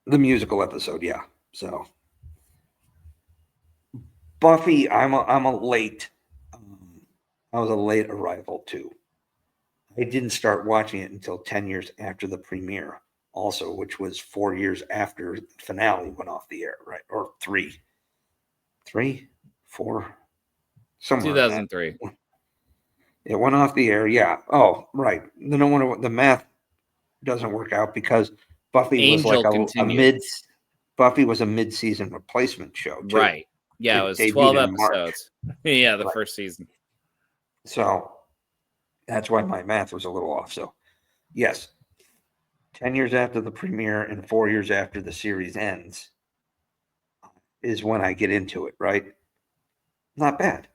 The musical episode, yeah. So, Buffy, I was a late arrival too. I didn't start watching it until 10 years after the premiere, also, which was 4 years after the finale went off the air, right? Or three, 4, somewhere. 2003. It went off the air, yeah. Oh, right. No wonder the math doesn't work out because Buffy Angel was like continued. Buffy was a mid-season replacement show, too. Right. Yeah, it was debuted 12 in March. episodes. Yeah, the Right. first season. So that's why my math was a little off. So, yes, 10 years after the premiere and 4 years after the series ends is when I get into it, right? Not bad.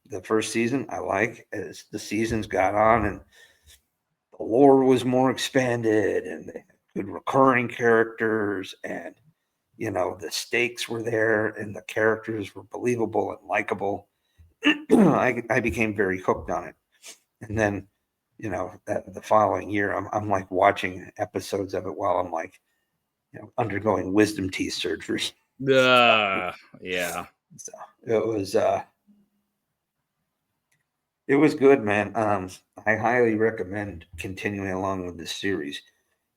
The first season I like. As the seasons got on and the lore was more expanded and they had good recurring characters and, the stakes were there and the characters were believable and likable. I became very hooked on it. And then, the following year, I'm like watching episodes of it while I'm like, undergoing wisdom teeth surgery. Yeah. So it was good, man. I highly recommend continuing along with this series.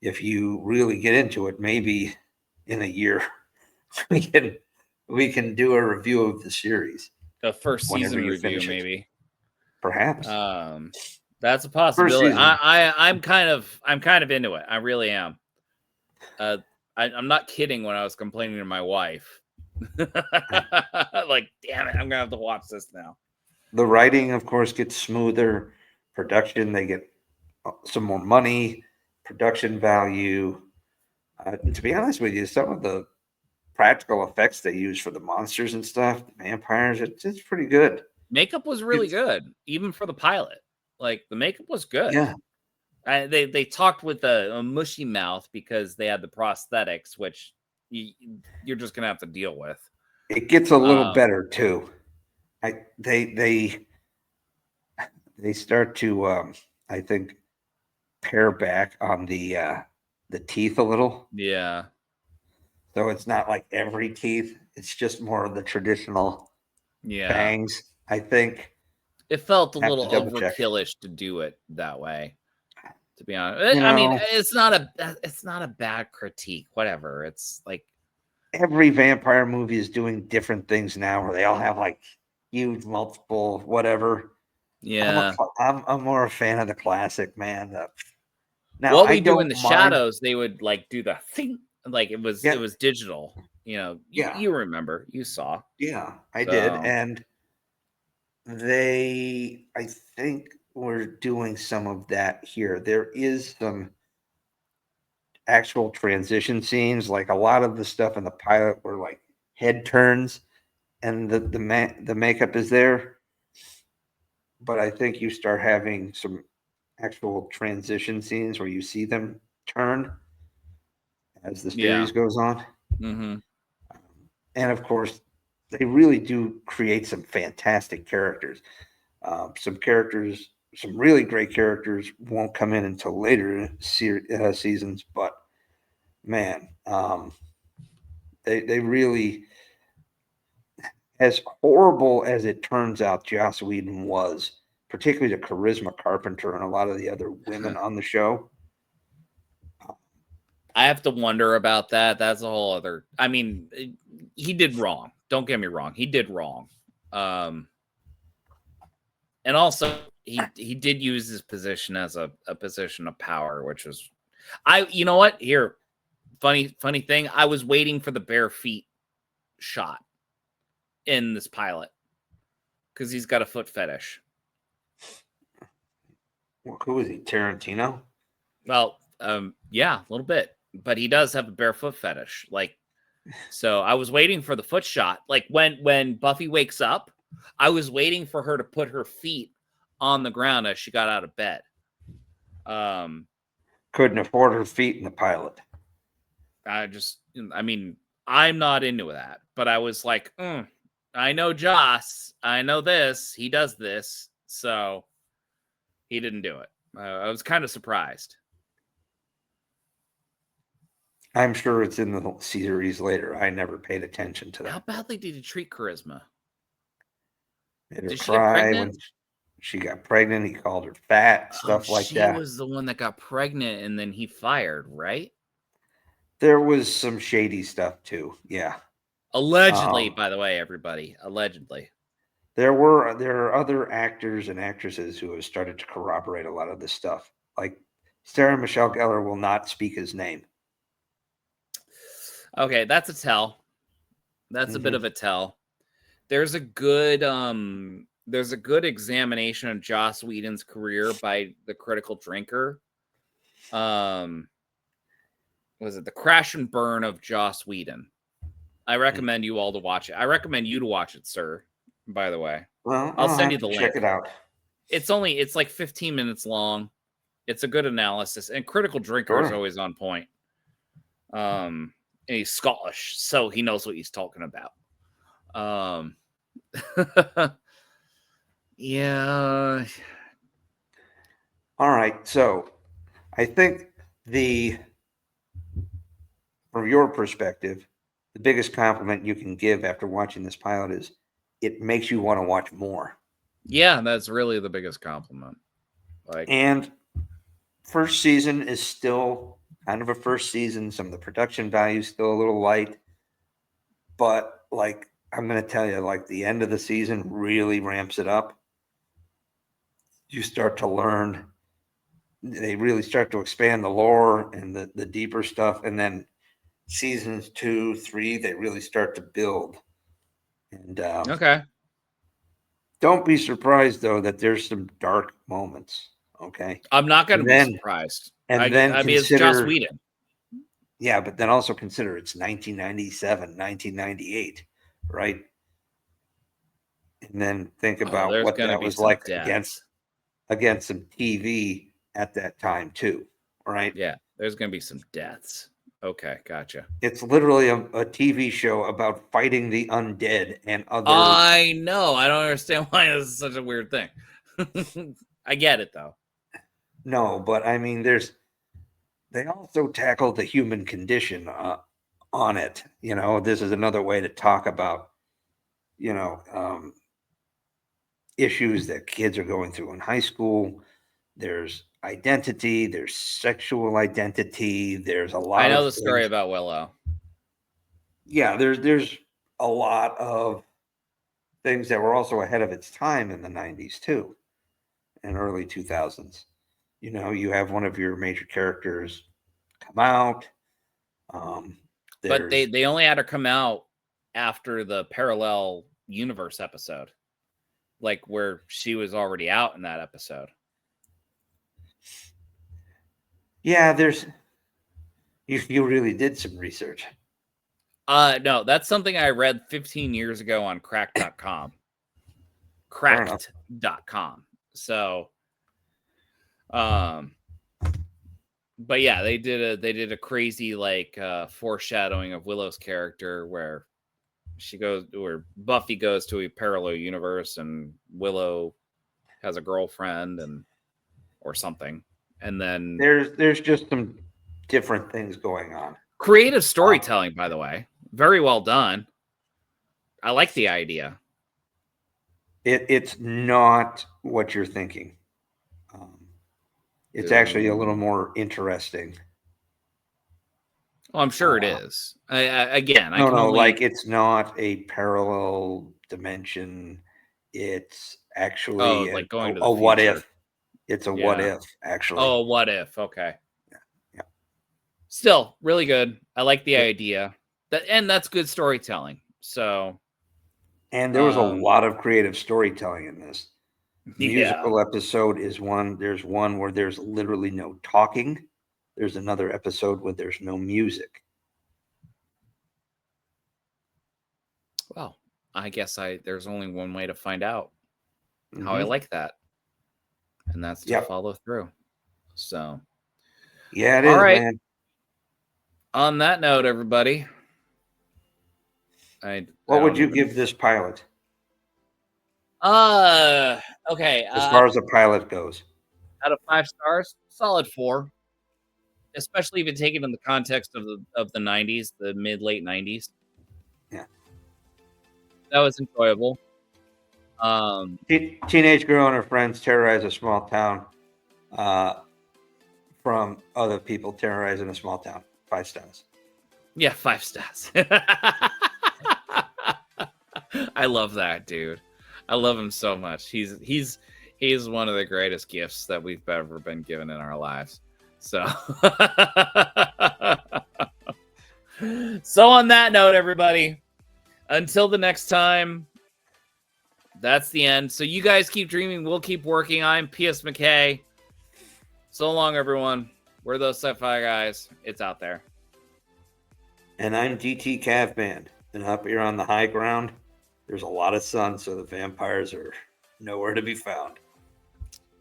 If you really get into it, maybe in a year we can do a review of the series. A first season review, finish it. maybe. Perhaps. That's a possibility. I'm kind of into it. I really am. I'm not kidding when I was complaining to my wife. Like, damn it, I'm gonna have to watch this now. The writing, of course, gets smoother. Production, they get some more money, production value. To be honest with you, some of the practical effects they use for the monsters and stuff, the vampires, it's pretty good. Makeup was really good, even for the pilot. Like, the makeup was good. Yeah. They talked with a mushy mouth because they had the prosthetics, which you're just gonna have to deal with. It gets a little better too. They start to I think pare back on the teeth a little. Yeah. So it's not like every teeth. It's just more of the traditional fangs. I think it felt a little overkillish to do it that way. To be honest, You I mean, know- it's not a bad critique. Whatever. It's like every vampire movie is doing different things now where they all have like huge multiple whatever. Yeah. I'm more a fan of the classic, man. Now what I we do don't in the mind- shadows, they would like do the thing, like it was digital. Yeah. You remember, you saw. Yeah, I did. So- And I think we're doing some of that here. There is some actual transition scenes, like a lot of the stuff in the pilot were like head turns and the makeup is there. But I think you start having some actual transition scenes where you see them turn as the series goes on. Mm-hmm. And of course, they really do create some fantastic characters. Some really great characters won't come in until later seasons, but man, they really, as horrible as it turns out, Joss Whedon was, particularly to Charisma Carpenter and a lot of the other women on the show. I have to wonder about that. That's a whole other. I mean, he did wrong. Don't get me wrong. He did wrong. And also, he did use his position as a position of power, which was, you know what? Here, funny thing. I was waiting for the bare feet shot in this pilot because he's got a foot fetish. Well, who is he? Tarantino? Well, yeah, a little bit, but he does have a barefoot fetish. Like, so I was waiting for the foot shot. Like when Buffy wakes up, I was waiting for her to put her feet on the ground as she got out of bed. Couldn't afford her feet in the pilot. I mean, I'm not into that, but I was like, I know Joss, I know this, he does this, so He didn't do it. I was kind of surprised. I'm sure it's in the series later. I never paid attention to that. How badly did he treat Charisma? Made her Did she get cry when pregnant? she got pregnant. He called her fat, stuff like She that. was the one that got pregnant and then he fired, right? There was some shady stuff too. Yeah. Allegedly, by the way, everybody. Allegedly. There are other actors and actresses who have started to corroborate a lot of this stuff. Like Sarah Michelle Gellar will not speak his name. Okay, that's a tell. That's a bit of a tell. There's a good examination of Joss Whedon's career by the Critical Drinker. Was it The Crash and Burn of Joss Whedon? I recommend you all to watch it. I recommend you to watch it, sir. By the way, Well, I'll send you the link. Check it out. It's like 15 minutes long. It's a good analysis, and Critical Drinker is always on point. And he's Scottish, so he knows what he's talking about. Yeah. All right. So I think from your perspective, the biggest compliment you can give after watching this pilot is it makes you want to watch more. Yeah, that's really the biggest compliment. And first season is still kind of a first season. Some of the production value is still a little light, but I'm going to tell you, the end of the season really ramps it up. You start to learn. They really start to expand the lore and the deeper stuff. And then seasons 2, 3, they really start to build. And okay. Don't be surprised, though, that there's some dark moments. Okay. I'm not going to be surprised. I mean, it's Joss Whedon. Yeah, but then also consider it's 1997, 1998, right? And then think about what that was like against some TV at that time too, right? Yeah, there's going to be some deaths. Okay, gotcha. It's literally a TV show about fighting the undead and other. I know. I don't understand why this is such a weird thing. I get it though. No, but I mean, they also tackled the human condition on it. This is another way to talk about, issues that kids are going through in high school. There's identity, there's sexual identity, there's a lot. I know the story about Willow. Yeah, there's a lot of things that were also ahead of its time in the 90s too, and early 2000s. You have one of your major characters come out. But they only had her come out after the parallel universe episode, where she was already out in that episode. Yeah, you really did some research. No, that's something I read 15 years ago on cracked.com. Cracked.com. So, but yeah, they did a crazy foreshadowing of Willow's character where Buffy goes to a parallel universe and Willow has a girlfriend or something. And then there's just some different things going on. Creative storytelling, by the way. Very well done. I like the idea. It's not what you're thinking. It's actually a little more interesting. Oh, I'm sure it is. It's not a parallel dimension. It's actually going to a the what future. if. It's a what if, actually. Oh, what if? Okay. Yeah. Still, really good. I like the idea. That's good storytelling. So, and there was a lot of creative storytelling in this. The musical episode is one. There's one where there's literally no talking. There's another episode where there's no music. Well, I guess there's only one way to find out how I like that. And that's to follow through. So, yeah, it is, right. Man. On that note, everybody, what would you give this pilot? Okay. As far as the pilot goes. Out of 5 stars, solid 4. Especially if you take it in the context of the 90s, the mid-late 90s. Yeah. That was enjoyable. Teenage girl and her friends terrorize a small town from other people terrorizing a small town. 5 stars. Yeah, 5 stars. I love that dude. I love him so much. He's one of the greatest gifts that we've ever been given in our lives. So so on that note, everybody, until the next time, that's the end. So you guys keep dreaming, we'll keep working. I'm P.S. McKay. So long, everyone. We're those sci-fi guys. It's out there. And I'm DT Cavman. And up here on the high ground, there's a lot of sun, so the vampires are nowhere to be found.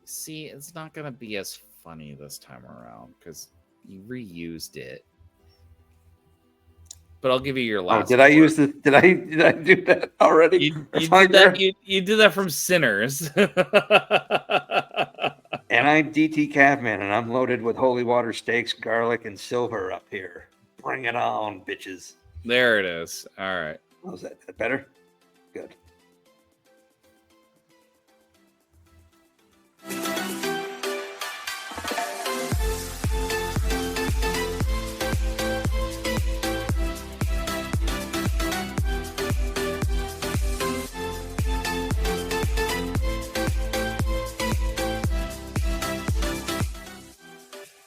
See, it's not going to be as funny this time around because you reused it. But I'll give you your last. Oh, did I use the? Did I do that already? You did that. You did that from Sinners. And I'm DT Cavman, and I'm loaded with holy water steaks, garlic, and silver up here. Bring it on, bitches. There it is. All right. How's that? Is that better? Good.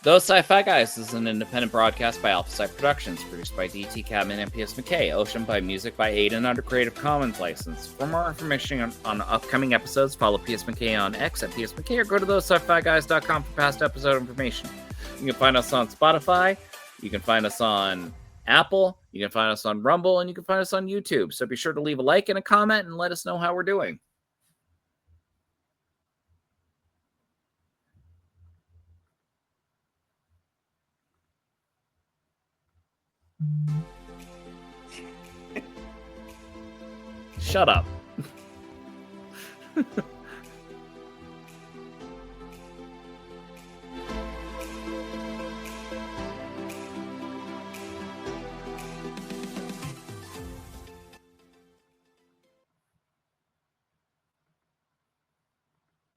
Those Sci-Fi Guys is an independent broadcast by Alpha Psi Productions, produced by DT Cadman and PS McKay, ocean by music by Aiden under Creative Commons license. For more information on upcoming episodes, follow PS McKay on X at PS McKay or go to thosesci-fi-guys.com for past episode information. You can find us on Spotify, you can find us on Apple, you can find us on Rumble, and you can find us on YouTube. So be sure to leave a like and a comment and let us know how we're doing. Shut up.